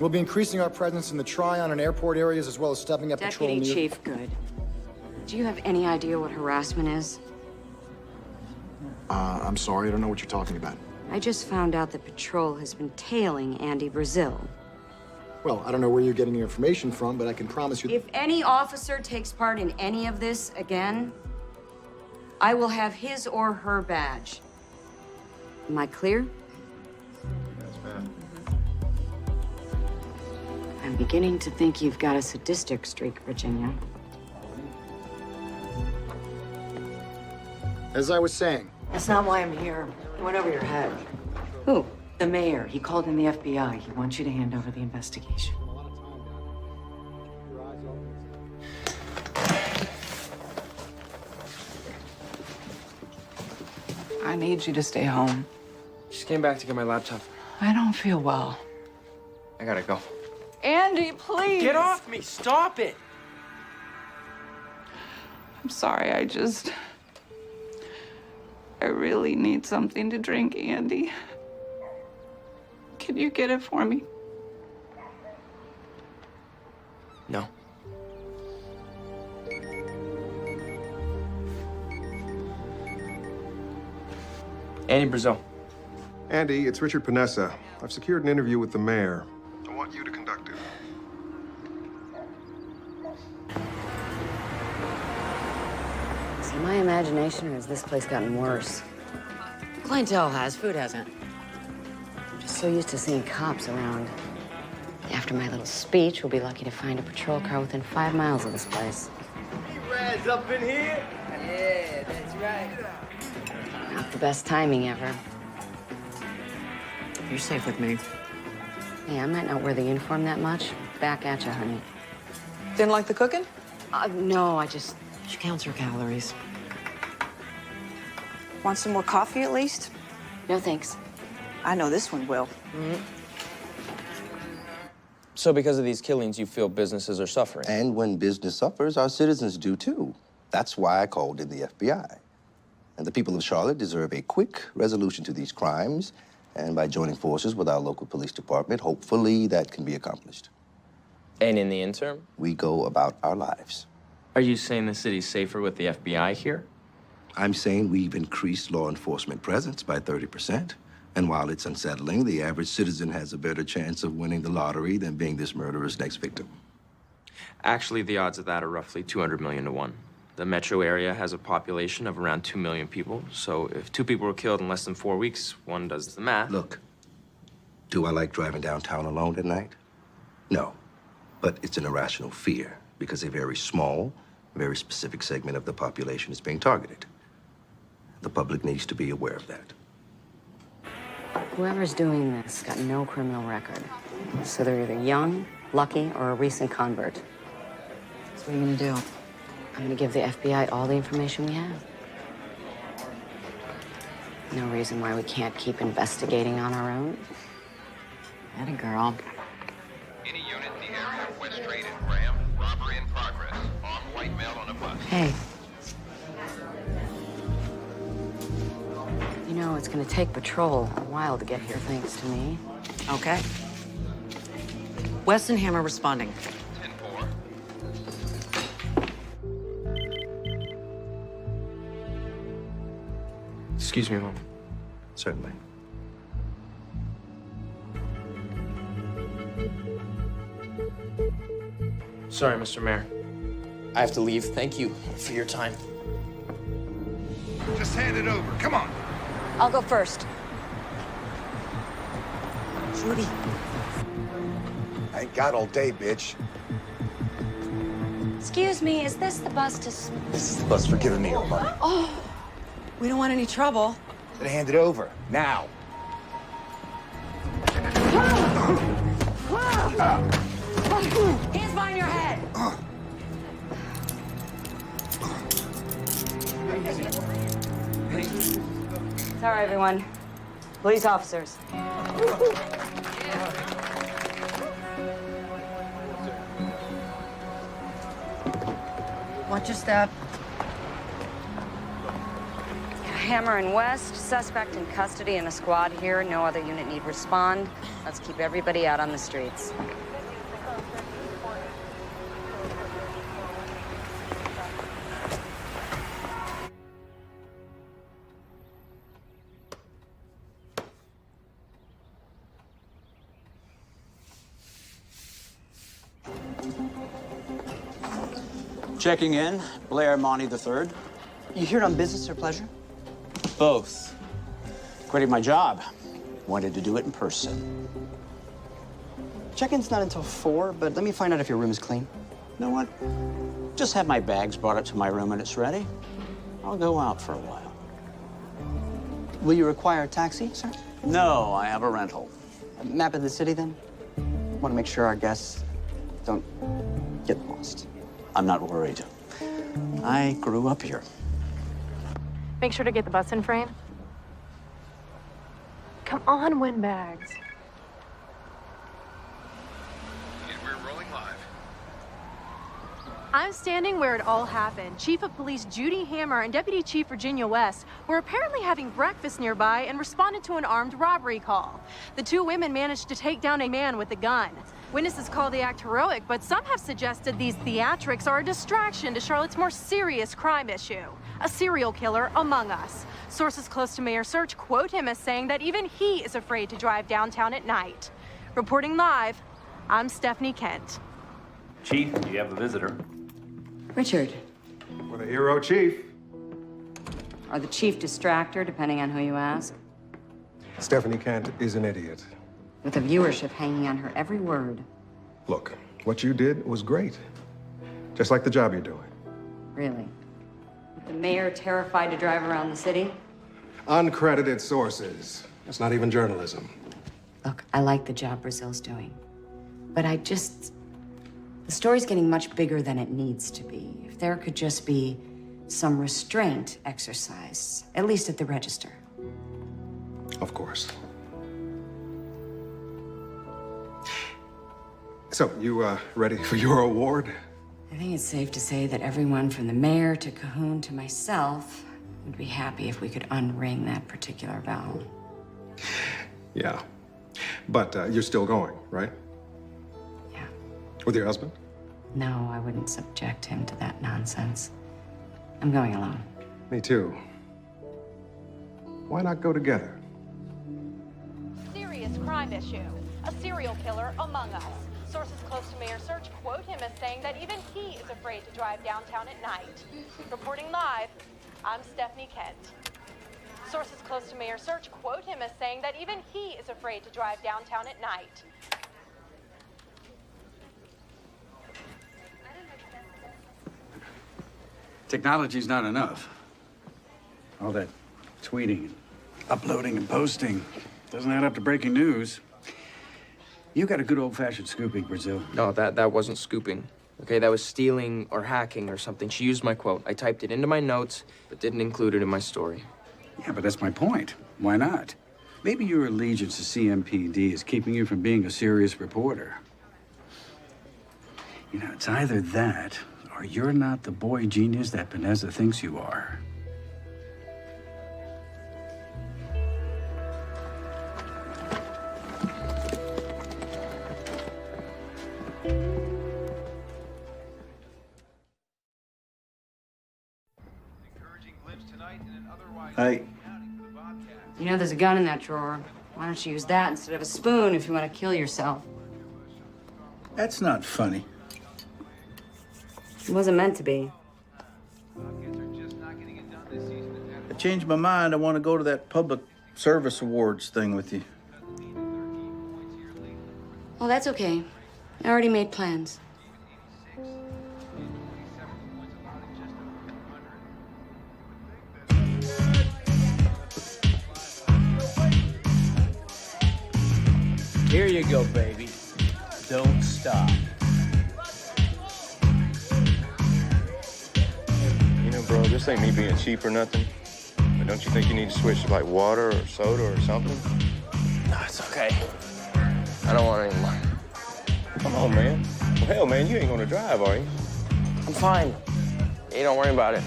We'll be increasing our presence in the Tryon and airport areas, as well as stepping up patrol Deputy near... Chief Good. Do you have any idea what harassment is? I'm sorry, I don't know what you're talking about. I just found out that patrol has been tailing Andy Brazil. Well, I don't know where you're getting your information from, but I can promise you... If any officer takes part in any of this again, I will have his or her badge. Am I clear? Yes, ma'am. I'm beginning to think you've got a sadistic streak, Virginia. As I was saying... That's not why I'm here. It went over your head. Who? The mayor. He called in the FBI. He wants you to hand over the investigation. I need you to stay home. Just came back to get my laptop. I don't feel well. I gotta go. Andy, please! Get off me! Stop it! I'm sorry, I really need something to drink, Andy. Can you get it for me? No. Andy Brazil. Andy, it's Richard Panessa. I've secured an interview with the mayor. I want you to conduct it. Is it my imagination, or has this place gotten worse? Clientele has, food hasn't. I'm just so used to seeing cops around. After my little speech, we'll be lucky to find a patrol car within 5 miles of this place. Raz up in here? Yeah, that's right. Not the best timing ever. You're safe with me. Hey, I might not wear the uniform that much. Back at you, honey. Didn't like the cooking? No, I just She counts her calories. Want some more coffee at least? No, thanks. I know this one will. So because of these killings, you feel businesses are suffering? And when business suffers, our citizens do too. That's why I called in the FBI. And the people of Charlotte deserve a quick resolution to these crimes. And by joining forces with our local police department, hopefully that can be accomplished. And in the interim? We go about our lives. Are you saying the city's safer with the FBI here? I'm saying we've increased law enforcement presence by 30%. And while it's unsettling, the average citizen has a better chance of winning the lottery than being this murderer's next victim. Actually, the odds of that are roughly 200 million to 1. The metro area has a population of around 2 million people, so if 2 people were killed in less than 4 weeks, one does the math. Look, do I like driving downtown alone at night? No, but it's an irrational fear because a very small, very specific segment of the population is being targeted. The public needs to be aware of that. Whoever's doing this got no criminal record. So they're either young, lucky, or a recent convert. So what are you gonna do? I'm gonna give the FBI all the information we have. No reason why we can't keep investigating on our own. Atta girl. Any unit in the area, West Street and Graham, robbery in progress. Armed white male on a bus. Hey. You know, it's gonna take patrol a while to get here, thanks to me. Okay. Weston Hammer responding. 10-4. Excuse me, Mom. Certainly. Sorry, Mr. Mayor. I have to leave. Thank you for your time. Just hand it over. Come on. I'll go first. Judy. I ain't got all day, bitch. Excuse me, is this the bus to... This is the bus for giving me your money. Oh, we don't want any trouble. Then hand it over, now. Hands behind your head. Sorry, everyone. Police officers. Watch your step. Hammer and West, suspect in custody and a squad here. No other unit need respond. Let's keep everybody out on the streets. Checking in, Blair Monty III. You here on business or pleasure? Both. Quitting my job. Wanted to do it in person. Check-in's not until 4, but let me find out if your room is clean. You know what? Just have my bags brought up to my room when it's ready. I'll go out for a while. Will you require a taxi, sir? No, I have a rental. A map of the city, then? Want to make sure our guests don't get lost. I'm not worried. I grew up here. Make sure to get the bus in frame. Come on, windbags. And we're rolling live. I'm standing where it all happened. Chief of Police Judy Hammer and Deputy Chief Virginia West were apparently having breakfast nearby and responded to an armed robbery call. The two women managed to take down a man with a gun. Witnesses call the act heroic, but some have suggested these theatrics are a distraction to Charlotte's more serious crime issue. A serial killer among us. Sources close to Mayor Search quote him as saying that even he is afraid to drive downtown at night. Reporting live, I'm Stephanie Kent. Chief, you have a visitor. Richard, What a hero, Chief. or the chief distractor, depending on who you ask, Stephanie Kent is an idiot. with the viewership hanging on her every word. Look, what you did was great. Just like the job you're doing. Really. The mayor terrified to drive around the city? Uncredited sources. That's not even journalism. Look, I like the job Brazil's doing. But the story's getting much bigger than it needs to be. If if there could just be some restraint exercised, at least at the register. Of course. So, you ready for your award? I think it's safe to say that everyone from the mayor to Cahoon to myself would be happy if we could unring that particular bell. Yeah. But you're still going, right? Yeah. With your husband? No, I wouldn't subject him to that nonsense. I'm going alone. Me too. Why not go together? Serious crime issue. A serial killer among us. Sources close to Mayor Search quote him as saying that even he is afraid to drive downtown at night. Reporting live, I'm Stephanie Kent. Sources close to Mayor Search quote him as saying that even he is afraid to drive downtown at night. Technology's not enough. All that tweeting, and uploading, and posting doesn't add up to breaking news. You got a good old-fashioned scooping, Brazil. No, that wasn't scooping. Okay, that was stealing or hacking or something. She used my quote. I typed it into my notes, but didn't include it in my story. Yeah, but that's my point. Why not? Maybe your allegiance to CMPD is keeping you from being a serious reporter. You know, it's either that, or you're not the boy genius that Panessa thinks you are. Hey. You know there's a gun in that drawer. Why don't you use that instead of a spoon if you want to kill yourself? That's not funny. It wasn't meant to be. I changed my mind. I want to go to that public service awards thing with you. Oh, that's okay. I already made plans. Here you go, baby. Don't stop. You know, bro, this ain't me being cheap or nothing. But don't you think you need to switch to like water or soda or something? No, it's okay. I don't want any more. Come on, man. Well, hell, man, you ain't gonna drive, are you? I'm fine. You don't worry about it.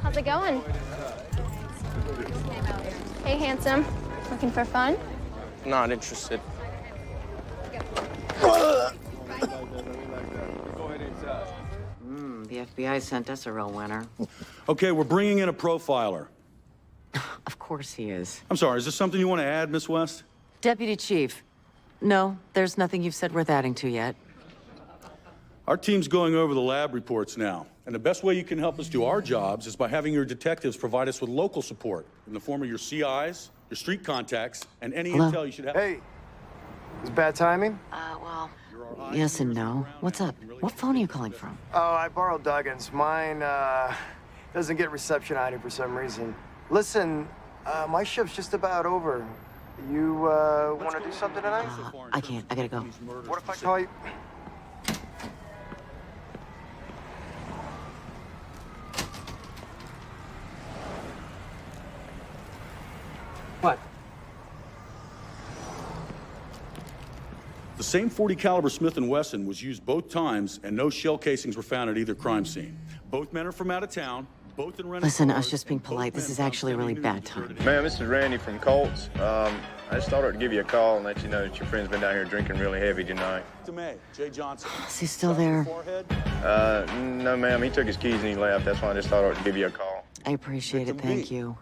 How's it going? Hey, handsome. Looking for fun? Not interested. The FBI sent us a real winner. Okay, we're bringing in a profiler. Of course he is. I'm sorry, is this something you want to add, Miss West? Deputy Chief. No, there's nothing you've said worth adding to yet. Our team's going over the lab reports now. And the best way you can help us do our jobs is by having your detectives provide us with local support in the form of your CIs, your street contacts, and any intel you should have. Hey, it's bad timing? Well, yes and no. What's up? What phone are you calling from? Oh, I borrowed Duggan's. Mine, doesn't get reception on it for some reason. Listen, my shift's just about over. You, want to do something tonight? I can't. I gotta go. What if I call you? What? The same .40 caliber Smith & Wesson was used both times, and no shell casings were found at either crime scene. Both men are from out of town. Both in rented Listen, I cars, was just being polite. This is actually a really bad time. Man, this is Randy from Colts. I just thought I'd give you a call and let you know that your friend's been down here drinking really heavy tonight. Jay Johnson. Is he still there? No, ma'am. He took his keys and he left. That's why I just thought I'd give you a call. I appreciate it. Thank you.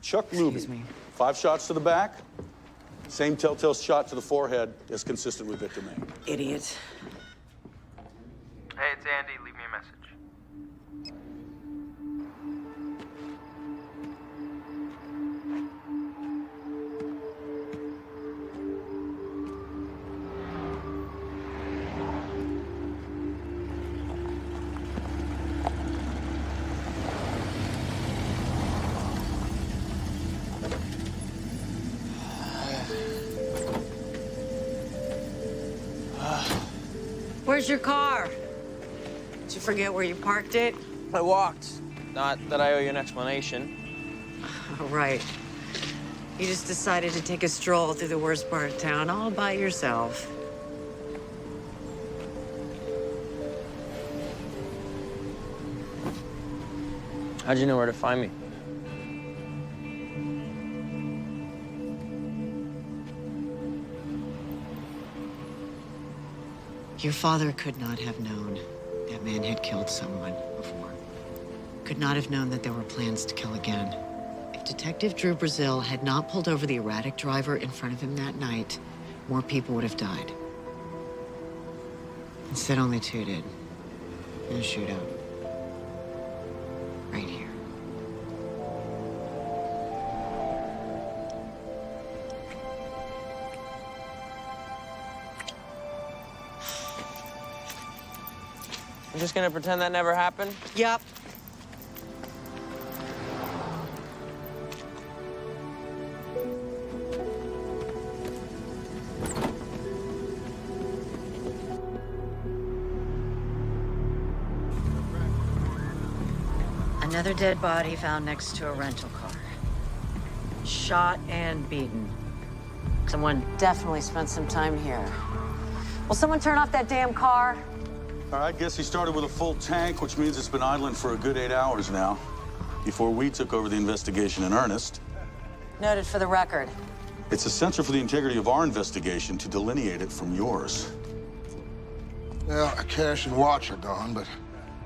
Chuck Luby. 5 shots to the back. Same telltale shot to the forehead as consistent with victim A. Idiot. Hey, it's Andy. Leave me a message. Where's your car? Did you forget where you parked it? I walked. Not that I owe you an explanation. Oh, right. You just decided to take a stroll through the worst part of town all by yourself. How'd you know where to find me? Your father could not have known that man had killed someone before. Could not have known that there were plans to kill again. If Detective Drew Brazil had not pulled over the erratic driver in front of him that night, more people would have died. Instead, only 2 did. In a shootout. Right here. I'm just gonna pretend that never happened? Yep. Another dead body found next to a rental car. Shot and beaten. Someone definitely spent some time here. Will someone turn off that damn car? All right, guess he started with a full tank, which means it's been idling for a good 8 hours now, before we took over the investigation in earnest. Noted for the record. It's essential for the integrity of our investigation to delineate it from yours. Well, a cash and watch are gone, but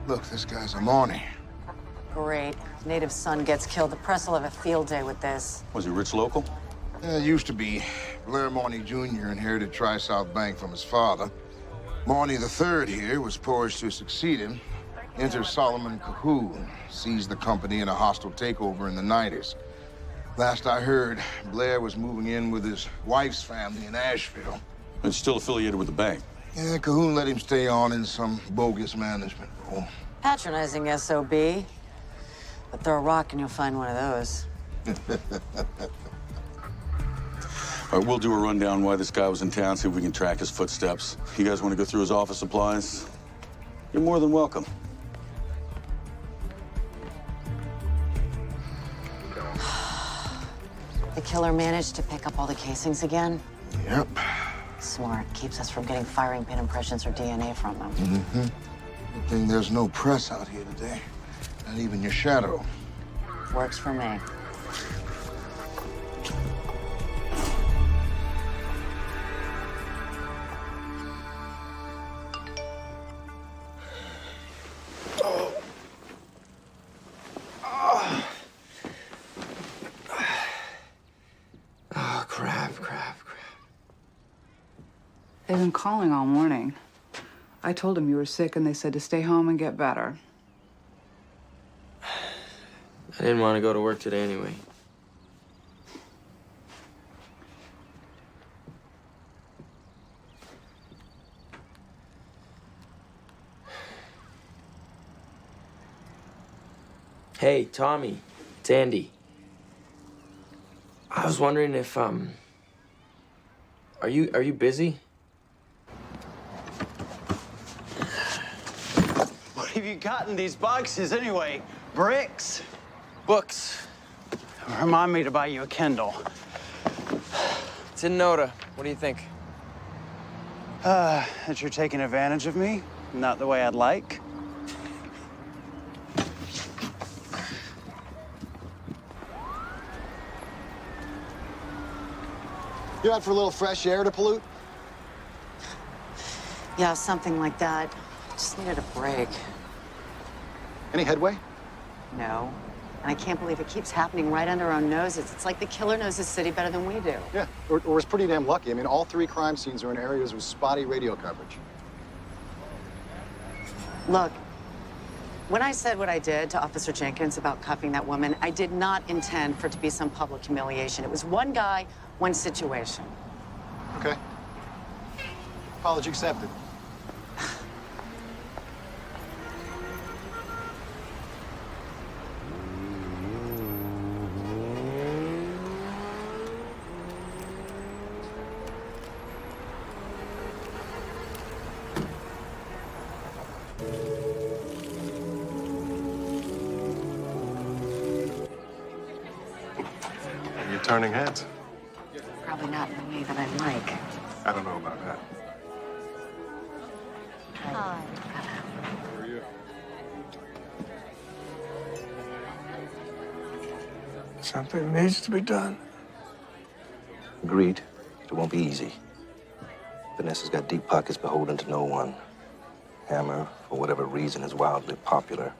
look, this guy's a Marnie. Great. Native son gets killed. The press will have a field day with this. Was he rich local? Yeah, used to be. Blair Marnie Jr. inherited Tri-South Bank from his father. Marnie III here was poised to succeed him. Enter Solomon Cahoon, seized the company in a hostile takeover in the 90s. Last I heard, Blair was moving in with his wife's family in Asheville. And still affiliated with the bank. Yeah, Cahoon let him stay on in some bogus management role. Patronizing SOB. But throw a rock and you'll find one of those. All right, we'll do a rundown why this guy was in town, see if we can track his footsteps. You guys want to go through his office supplies? You're more than welcome. The killer managed to pick up all the casings again? Yep. Smart. Keeps us from getting firing pin impressions or DNA from them. Mm-hmm. Good thing there's no press out here today. Not even your shadow. Works for me. Crap. They've been calling all morning. I told them you were sick, and they said to stay home and get better. I didn't want to go to work today anyway. Hey, Tommy. It's Andy. I was wondering if, are you busy? What have you got in these boxes anyway? Bricks? Books. Remind me to buy you a Kindle. It's in Noda. What do you think? That you're taking advantage of me? Not the way I'd like. You out for a little fresh air to pollute? Yeah, something like that. Just needed a break. Any headway? No. And I can't believe it keeps happening right under our noses. It's like the killer knows his city better than we do. Yeah, or was pretty damn lucky. I mean, all 3 crime scenes are in areas with spotty radio coverage. Look, when I said what I did to Officer Jenkins about cuffing that woman, I did not intend for it to be some public humiliation. It was one guy, one situation. Okay. Apology accepted. You're turning heads. Probably not in the way that I'd like. I don't know about that. Hi. Something needs to be done. Agreed. It won't be easy. Vanessa's got deep pockets beholden to no one. Hammer, for whatever reason, is wildly popular.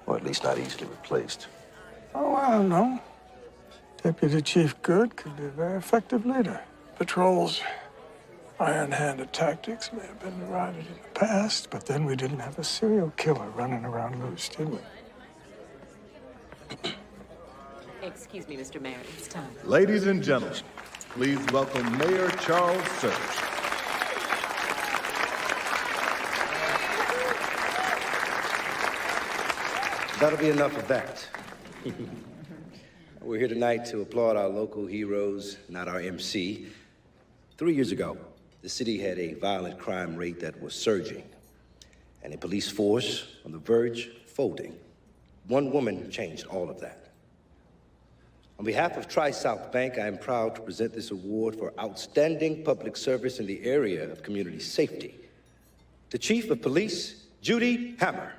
Or at least not easily replaced. Oh, I don't know. Deputy Chief Good could be a very effective leader. Patrol's iron-handed tactics may have been derided in the past, but then we didn't have a serial killer running around loose, did we? Excuse me, Mr. Mayor, it's time. Ladies and gentlemen, please welcome Mayor Charles Sirch. That'll be enough of that. We're here tonight to applaud our local heroes, not our MC. 3 years ago, the city had a violent crime rate that was surging, and a police force on the verge of folding. One woman changed all of that. On behalf of Tri-South Bank, I am proud to present this award for outstanding public service in the area of community safety to Chief of Police Judy Hammer.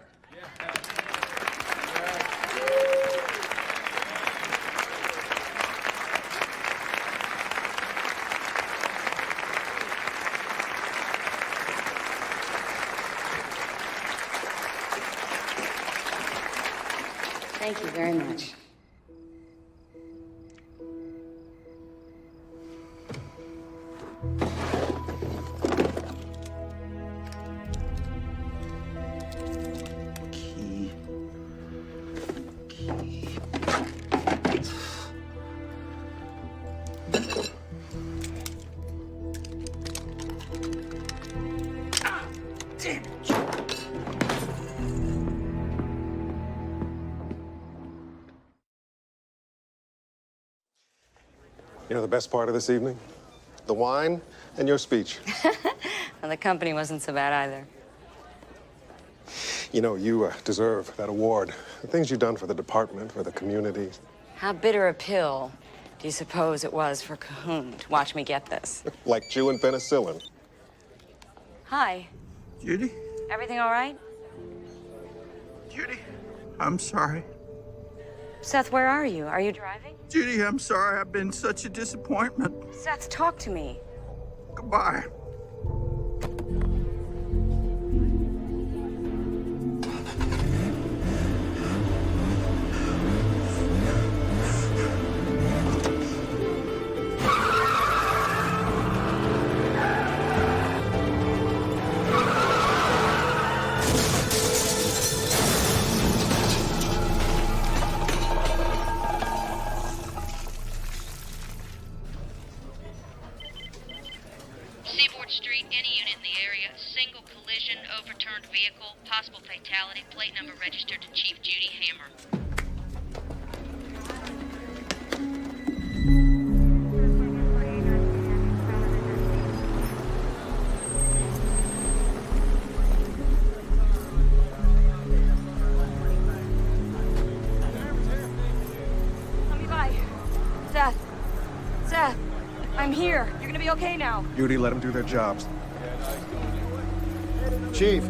Thank you very much. You know the best part of this evening? The wine and your speech. Well, the company wasn't so bad either. You know, you deserve that award. The things you've done for the department, for the community. How bitter a pill do you suppose it was for Cahoon to watch me get this? Like chewing penicillin. Hi. Judy? Everything all right? Judy, I'm sorry. Seth, where are you? Are you driving? Judy, I'm sorry. I've been such a disappointment. Seth, talk to me. Goodbye. Seaboard Street, any unit in the area, single collision, overturned vehicle, possible fatality, plate number registered to Chief Judy Hammer. Let me by. Seth. Seth. I'm here. You're gonna be okay now. Judy, let them do their jobs. Chief,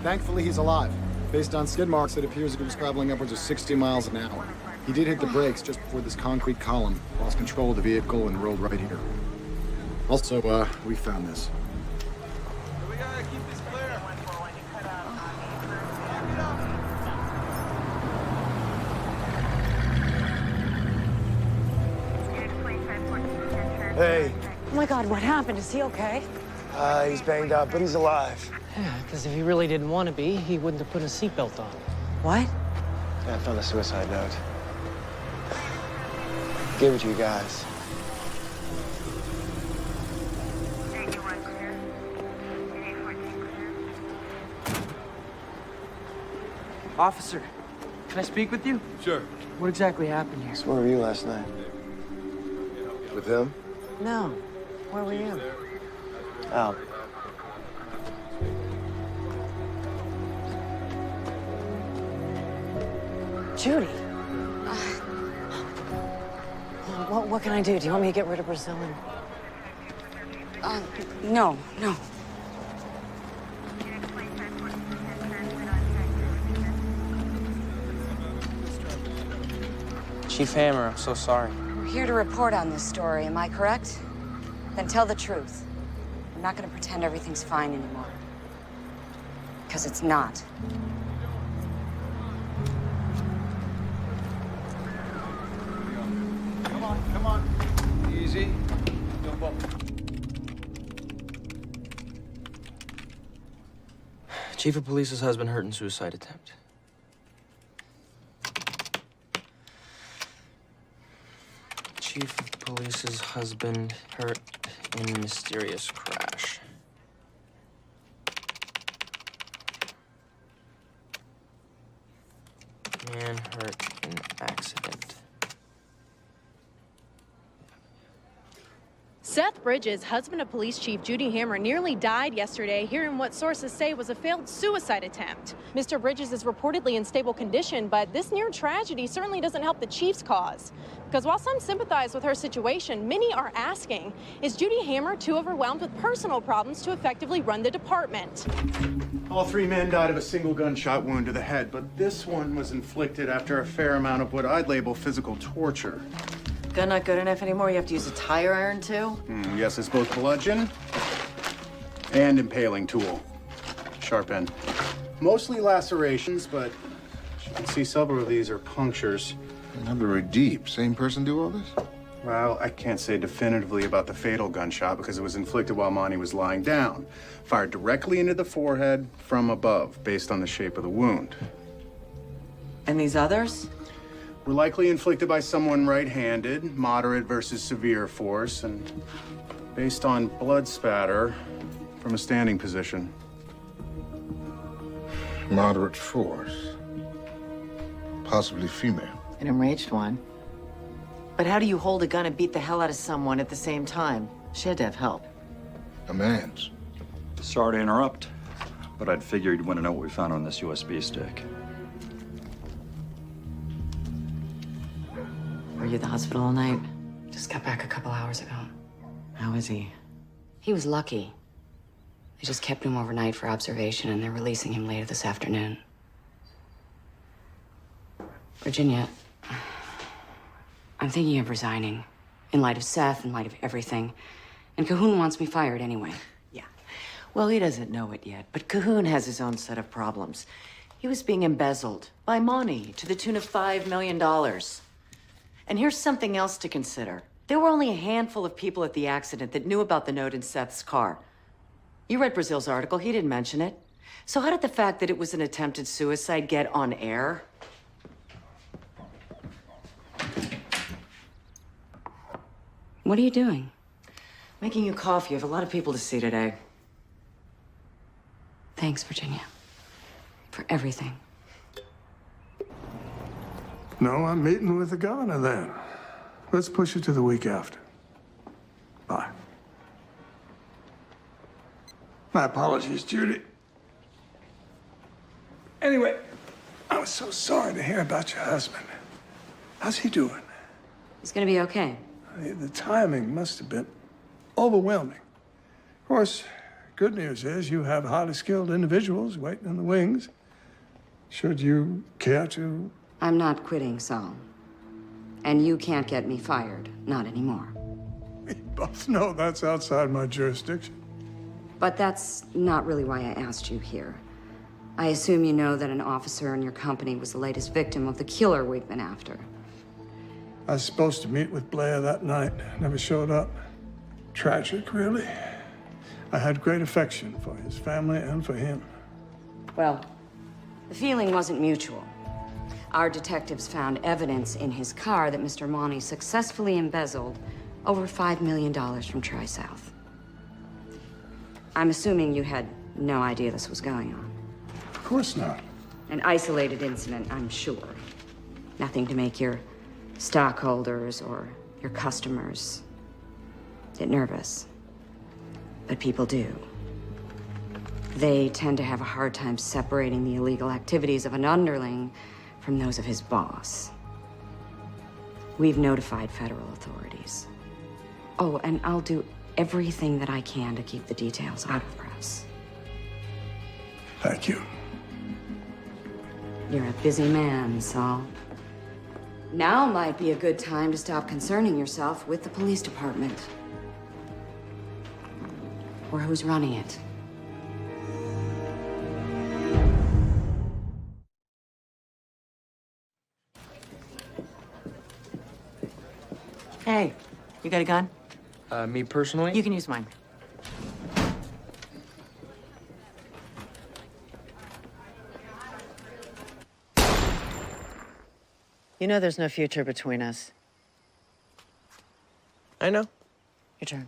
thankfully he's alive. Based on skid marks, it appears he was traveling upwards of 60 miles an hour. He did hit the brakes just before this concrete column, lost control of the vehicle, and rolled right here. Also, we found this. We gotta keep this clear. Hey, Oh my God, what happened? Is he okay? he's banged up, but he's alive. Yeah, because if he really didn't want to be, he wouldn't have put a seatbelt on. What? Yeah, I found a suicide note. Gave it to you guys. Officer, can I speak with you? Sure. What exactly happened here? So where were you last night? With him? No. Where were you? Out. Judy. What can I do? Do you want me to get rid of Brazil? No. Chief Hammer, I'm so sorry. We're here to report on this story, am I correct? Then tell the truth. I'm not gonna pretend everything's fine anymore. Because it's not. Come on. Easy. Don't bump. Chief of Police's husband hurt in suicide attempt. Chief of Police's husband hurt in mysterious crash. Man hurt in accident. Seth Bridges, husband of Police Chief Judy Hammer, nearly died yesterday, hearing what sources say was a failed suicide attempt. Mr. Bridges is reportedly in stable condition, but this near tragedy certainly doesn't help the chief's cause. Because while some sympathize with her situation, many are asking, is Judy Hammer too overwhelmed with personal problems to effectively run the department? All 3 men died of a single gunshot wound to the head, but this one was inflicted after a fair amount of what I'd label physical torture. Gun not good enough anymore? You have to use a tire iron too? Yes, it's both bludgeon and impaling tool. Sharp end. Mostly lacerations, but as you can see, several of these are punctures. Not very deep. Same person do all this? Well, I can't say definitively about the fatal gunshot because it was inflicted while Monty was lying down. Fired directly into the forehead from above, based on the shape of the wound. And these others? Were likely inflicted by someone right-handed, moderate versus severe force, and based on blood spatter from a standing position. Moderate force. Possibly female. An enraged one. But how do you hold a gun and beat the hell out of someone at the same time? She had to have help. A man's. Sorry to interrupt, but I'd figured you'd want to know what we found on this USB stick. Were you at the hospital all night? Just got back a couple hours ago. How is he? He was lucky. They just kept him overnight for observation, and they're releasing him later this afternoon. Virginia, I'm thinking of resigning. In light of Seth, in light of everything. And Cahoon wants me fired anyway. Yeah. Well, he doesn't know it yet, but Cahoon has his own set of problems. He was being embezzled by Monty to the tune of $5 million. And here's something else to consider. There were only a handful of people at the accident that knew about the note in Seth's car. You read Brazil's article, he didn't mention it. So how did the fact that it was an attempted suicide get on air? What are you doing? Making you coffee. You have a lot of people to see today. Thanks, Virginia. For everything. No, I'm meeting with the governor then. Let's push it to the week after. Bye. My apologies, Judy. Anyway, I was so sorry to hear about your husband. How's he doing? He's gonna be okay. The timing must have been overwhelming. Of course, good news is you have highly skilled individuals waiting in the wings. Should you care to? I'm not quitting, Saul. And you can't get me fired. Not anymore. We both know that's outside my jurisdiction. But that's not really why I asked you here. I assume you know that an officer in your company was the latest victim of the killer we've been after. I was supposed to meet with Blair that night. Never showed up. Tragic, really. I had great affection for his family and for him. Well, the feeling wasn't mutual. Our detectives found evidence in his car that Mr. Monty successfully embezzled over $5 million from Tri-South. I'm assuming you had no idea this was going on. Of course not. An isolated incident, I'm sure. Nothing to make your stockholders or your customers get nervous. But people do. They tend to have a hard time separating the illegal activities of an underling from those of his boss. We've notified federal authorities. Oh, and I'll do everything that I can to keep the details out of the press. Thank you. You're a busy man, Saul. Now might be a good time to stop concerning yourself with the police department. Or who's running it. Hey, you got a gun? Me personally? You can use mine. You know there's no future between us. I know. Your turn.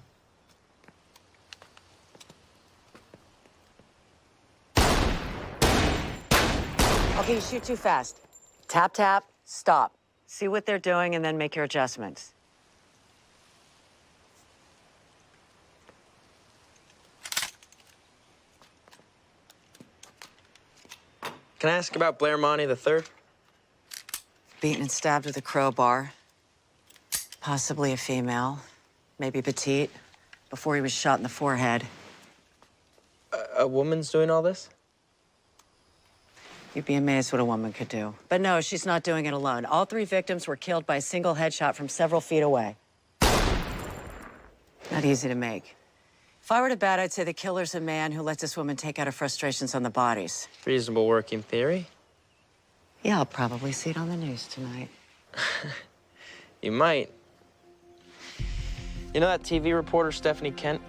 Okay, you shoot too fast. Tap, tap, stop. See what they're doing and then make your adjustments. Can I ask about Blair Monty III? Beaten and stabbed with a crowbar. Possibly a female. Maybe petite. Before he was shot in the forehead. A woman's doing all this? You'd be amazed what a woman could do. But no, she's not doing it alone. All 3 victims were killed by a single headshot from several feet away. Not easy to make. If I were to bet, I'd say the killer's a man who lets this woman take out her frustrations on the bodies. Reasonable working theory. Yeah, I'll probably see it on the news tonight. You might. You know that TV reporter, Stephanie Kent?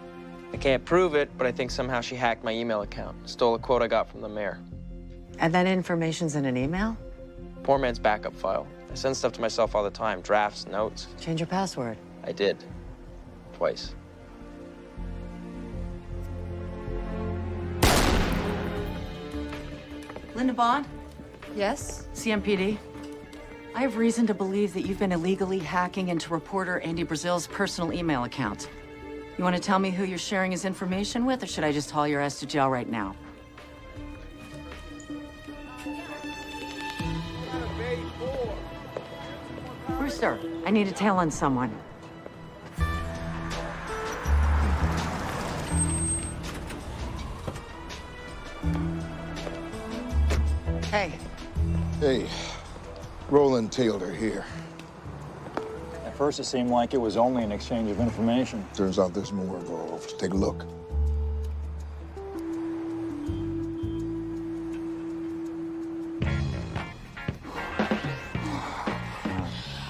I can't prove it, but I think somehow she hacked my email account. Stole a quote I got from the mayor. And that information's in an email? Poor man's backup file. I send stuff to myself all the time. Drafts, notes. Change your password. I did. Twice. Linda Bond? Yes? CMPD? I have reason to believe that you've been illegally hacking into reporter Andy Brazil's personal email account. You want to tell me who you're sharing his information with, or should I just haul your ass to jail right now? Brewster, I need a tail on someone. Hey. Hey, Roland Taylor here. At first, it seemed like it was only an exchange of information. Turns out there's more involved. Take a look.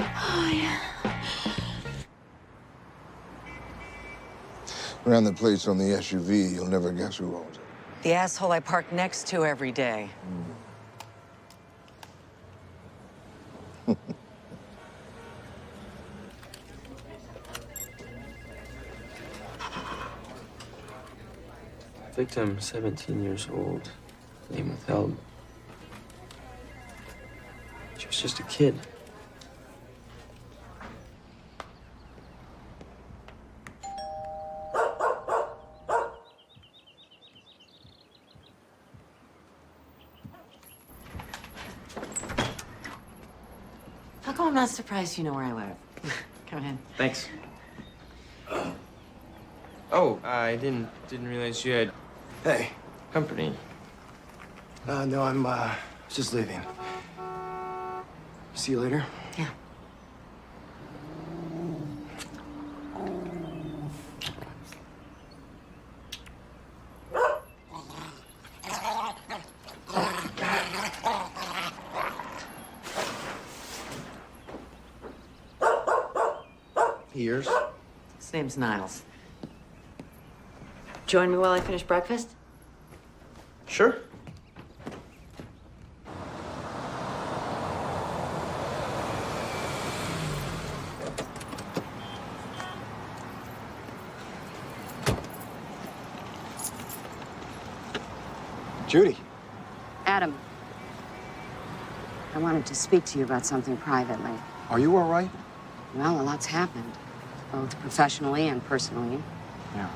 Oh, yeah. Ran the plates on the SUV. You'll never guess who owns it. The asshole I park next to every day. Victim, 17 years old. Name withheld. She was just a kid. How come I'm not surprised you know where I live? Come in. Thanks. Oh, I didn't realize you had Hey. company. No, I'm just leaving. See you later. Yeah. Years? His name's Niles. Join me while I finish breakfast? Sure. Judy. Adam. I wanted to speak to you about something privately. Are you all right? Well, a lot's happened, both professionally and personally. Yeah.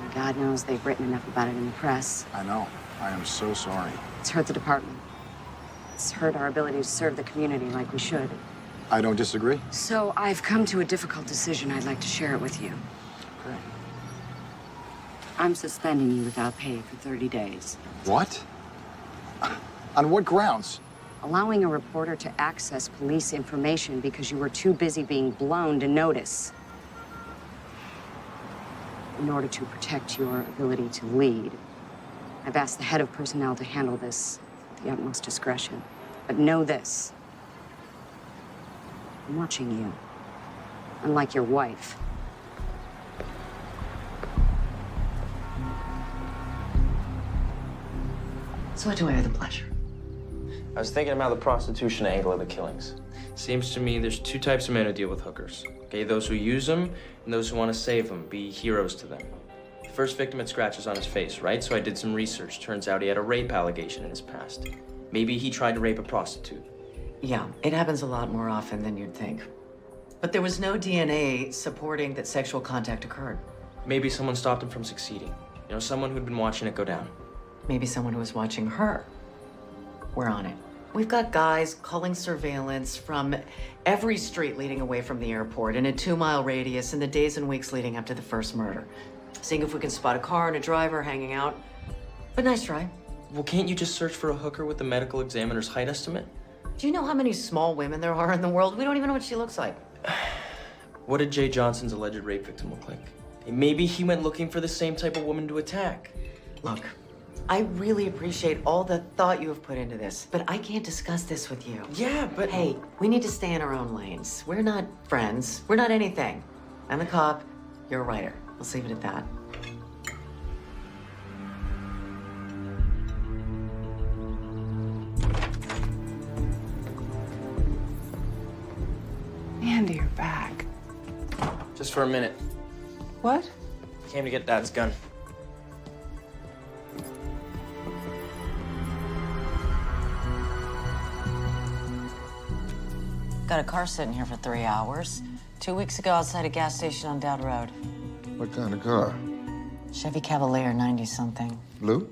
And God knows they've written enough about it in the press. I know. I am so sorry. It's hurt the department. It's hurt our ability to serve the community like we should. I don't disagree. So I've come to a difficult decision. I'd like to share it with you. Okay. I'm suspending you without pay for 30 days. What? On what grounds? Allowing a reporter to access police information because you were too busy being blown to notice. In order to protect your ability to lead, I've asked the head of personnel to handle this with the utmost discretion. But know this. I'm watching you. Unlike your wife. So what do I have the pleasure? I was thinking about the prostitution angle of the killings. Seems to me there's two types of men who deal with hookers. Okay, those who use them and those who want to save them, be heroes to them. The first victim had scratches on his face, right? So I did some research. Turns out he had a rape allegation in his past. Maybe he tried to rape a prostitute. Yeah, it happens a lot more often than you'd think. But there was no DNA supporting that sexual contact occurred. Maybe someone stopped him from succeeding. You know, someone who'd been watching it go down. Maybe someone who was watching her. We're on it. We've got guys calling surveillance from every street leading away from the airport in a 2-mile radius in the days and weeks leading up to the first murder. Seeing if we can spot a car and a driver hanging out. But nice try. Well, can't you just search for a hooker with the medical examiner's height estimate? Do you know how many small women there are in the world? We don't even know what she looks like. What did Jay Johnson's alleged rape victim look like? Maybe he went looking for the same type of woman to attack. Look, I really appreciate all the thought you have put into this, but I can't discuss this with you. Yeah, but... Hey, we need to stay in our own lanes. We're not friends. We're not anything. I'm the cop, you're a writer. Let's leave it at that. Andy, you're back. Just for a minute. What? Came to get Dad's gun. Got a car sitting here for 3 hours. 2 weeks ago outside a gas station on Dowd Road. What kind of car? Chevy Cavalier, 90-something. Blue?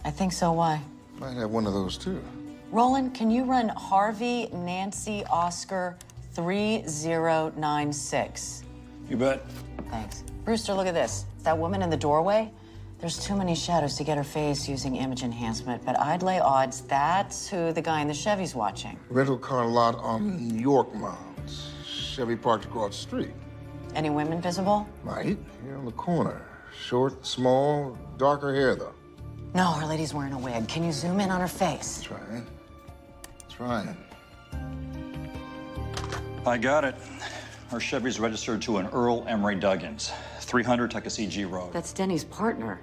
I think so, why? Might have one of those too. Roland, can you run Harvey Nancy Oscar 3096? You bet. Thanks. Brewster, look at this. That woman in the doorway? There's too many shadows to get her face using image enhancement, but I'd lay odds that's who the guy in the Chevy's watching. Rental car lot on New York Mounds. Chevy parked across the street. Any women visible? Might. Here on the corner. Short, small, darker hair, though. No, our lady's wearing a wig. Can you zoom in on her face? Trying. Trying. I got it. Our Chevy's registered to an Earl Emery Duggins, 300 Tuckasegee Road. That's Denny's partner.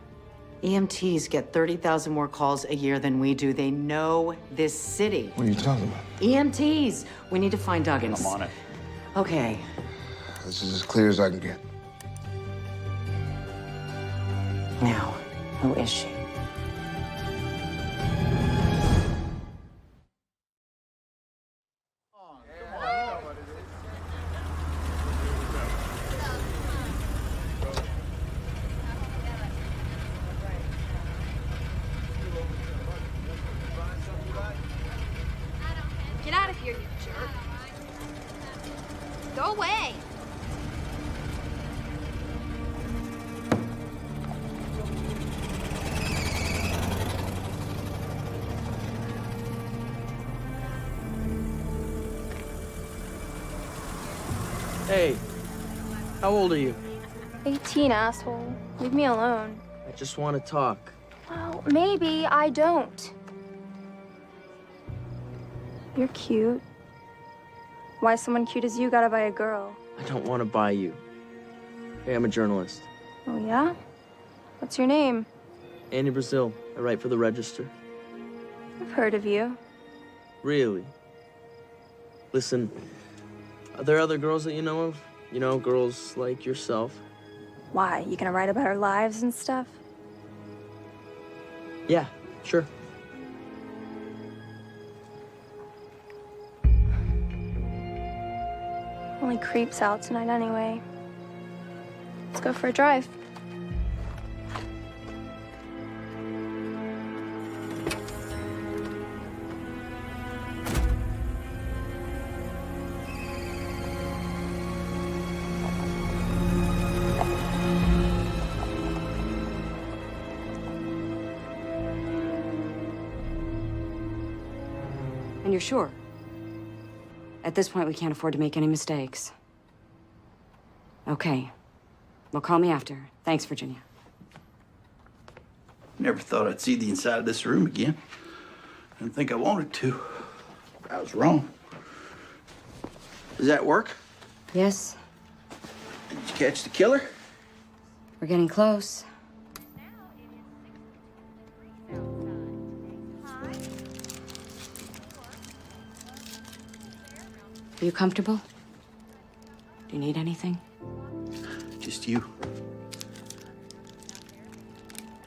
EMTs get 30,000 more calls a year than we do. They know this city. What are you talking about? EMTs! We need to find Duggins. I'm on it. Okay. This is as clear as I can get. Now, who is she? Get out of here, you jerk. Go away. Hey, how old are you? 18, asshole. Leave me alone. I just want to talk. Well, maybe I don't. You're cute. Why someone cute as you gotta buy a girl? I don't want to buy you. Hey, I'm a journalist. Oh, yeah? What's your name? Andy Brazil. I write for the Register. I've heard of you. Really? Listen, are there other girls that you know of? You know, girls like yourself? Why? You gonna write about our lives and stuff? Yeah, sure. Only creeps out tonight anyway. Let's go for a drive. And you're sure? At this point, we can't afford to make any mistakes. Okay. Well, call me after. Thanks, Virginia. Never thought I'd see the inside of this room again. Didn't think I wanted to. I was wrong. Does that work? Yes, Did you catch the killer? we're getting close. Are you comfortable? Do you need anything? Just you.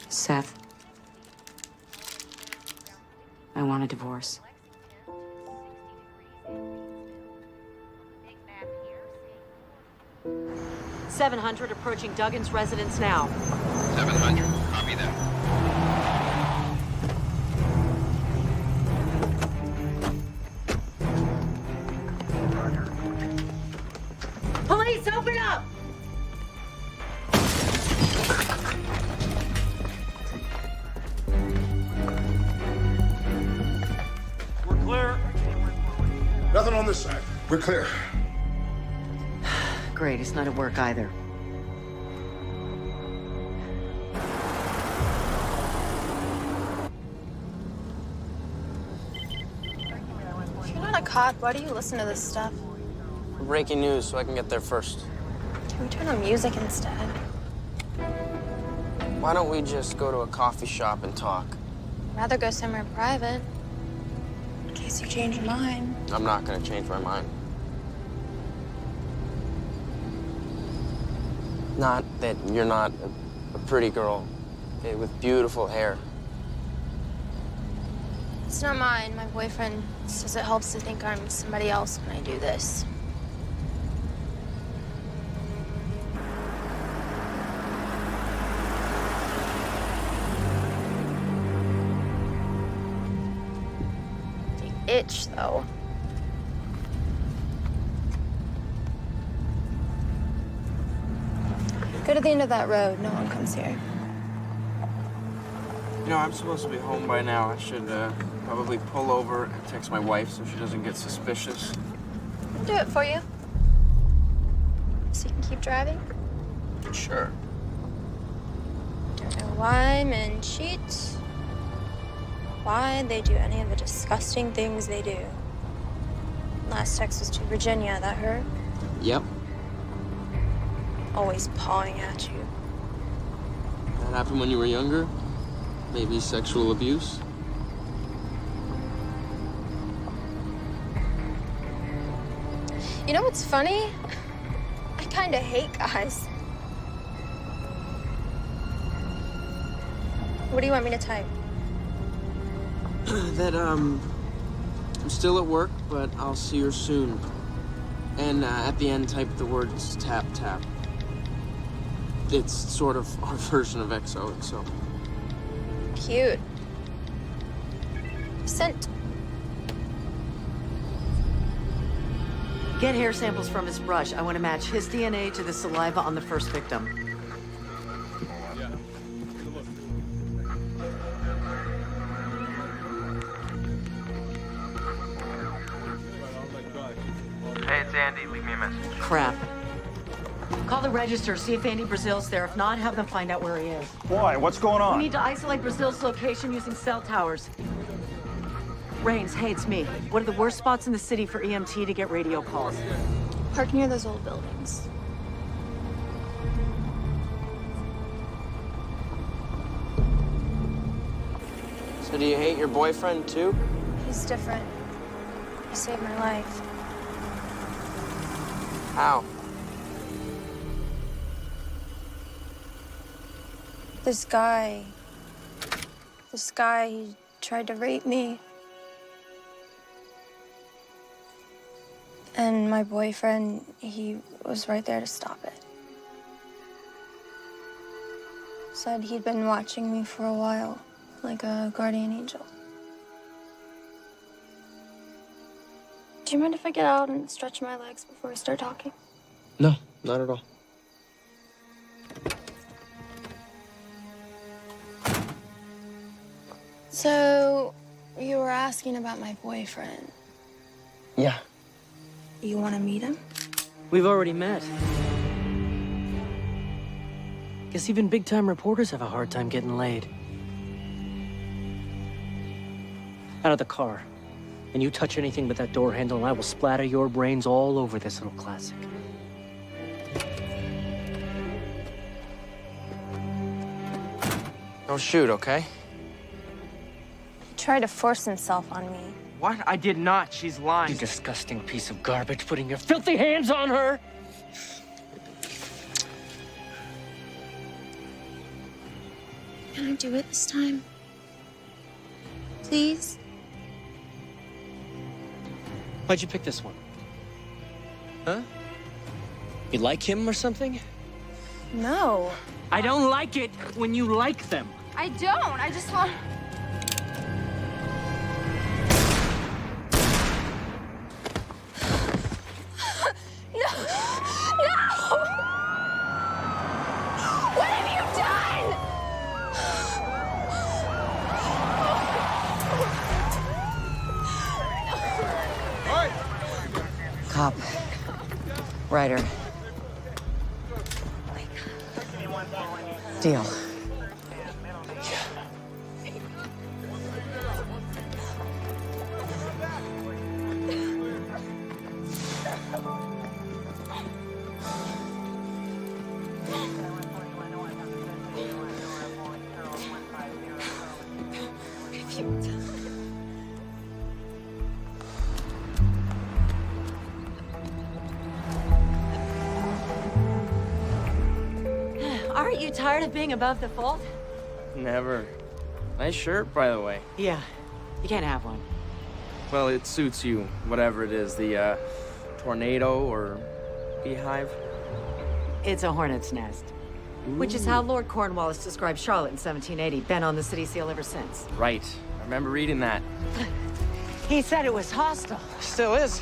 Seth, I want a divorce. .700 approaching Duggan's residence now. 700, copy that. Police, open up! We're clear. Nothing on this side. We're clear. Great, it's not at work either. If you're not a cop, why do you listen to this stuff? Breaking news, so I can get there first. Can we turn on music instead? Why don't we just go to a coffee shop and talk? I'd rather go somewhere private. In case you change your mind. I'm not gonna change my mind. Not that you're not a pretty girl, okay, with beautiful hair. It's not mine. My boyfriend says it helps to think I'm somebody else when I do this. The itch, though. Go to the end of that road. No one comes here. You know, I'm supposed to be home by now. I should probably pull over and text my wife so she doesn't get suspicious. I'll do it for you. So you can keep driving. Sure. Don't know why men cheat. Why they do any of the disgusting things they do. Last text was to Virginia. That hurt. Yep. Always pawing at you. That happened when you were younger? Maybe sexual abuse? You know what's funny? I kind of hate guys. What do you want me to type? That, I'm still at work, but I'll see her soon. And at the end, type the words tap, tap. It's sort of our version of XOXO. Cute. Sent. Get hair samples from his brush. I want to match his DNA to the saliva on the first victim. Hey, it's Andy. Leave me a message. Crap. Call the register, see if Andy Brazil's there. If not, have them find out where he is. Why? What's going on? We need to isolate Brazil's location using cell towers. Rains, hey, it's me. What are the worst spots in the city for EMT to get radio calls? Park near those old buildings. So do you hate your boyfriend, too? He's different. He saved my life. How? This guy, he tried to rape me. And my boyfriend, he was right there to stop it. Said he'd been watching me for a while, like a guardian angel. Do you mind if I get out and stretch my legs before I start talking? No, not at all. So, You were asking about my boyfriend. Yeah. You want to meet him? We've already met. Guess even big-time reporters have a hard time getting laid. Out of the car. And you touch anything but that door handle, and I will splatter your brains all over this little classic. Don't shoot, okay? He tried to force himself on me. What? I did not. She's lying. You disgusting piece of garbage, putting your filthy hands on her! Can I do it this time? Please? Why'd you pick this one? Huh? You like him or something? No. I don't like it when you like them. I don't. I just want... No! No! What have you done? Cop. Ryder. Deal. Aren't you tired of being above the fold? Never. Nice shirt, by the way. Yeah. You can't have one. Well, it suits you, whatever it is. The, tornado or beehive. It's a hornet's nest. Which is how Lord Cornwallis described Charlotte in 1780. Been on the city seal ever since. Right. I remember reading that. He said it was hostile. Still is.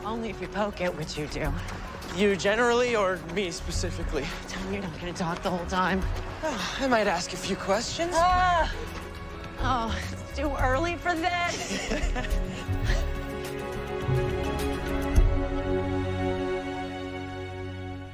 Only if you poke it, which you do. You generally, or me specifically? Tell me you're not gonna talk the whole time. I might ask a few questions. Ah! Oh, it's too early for this.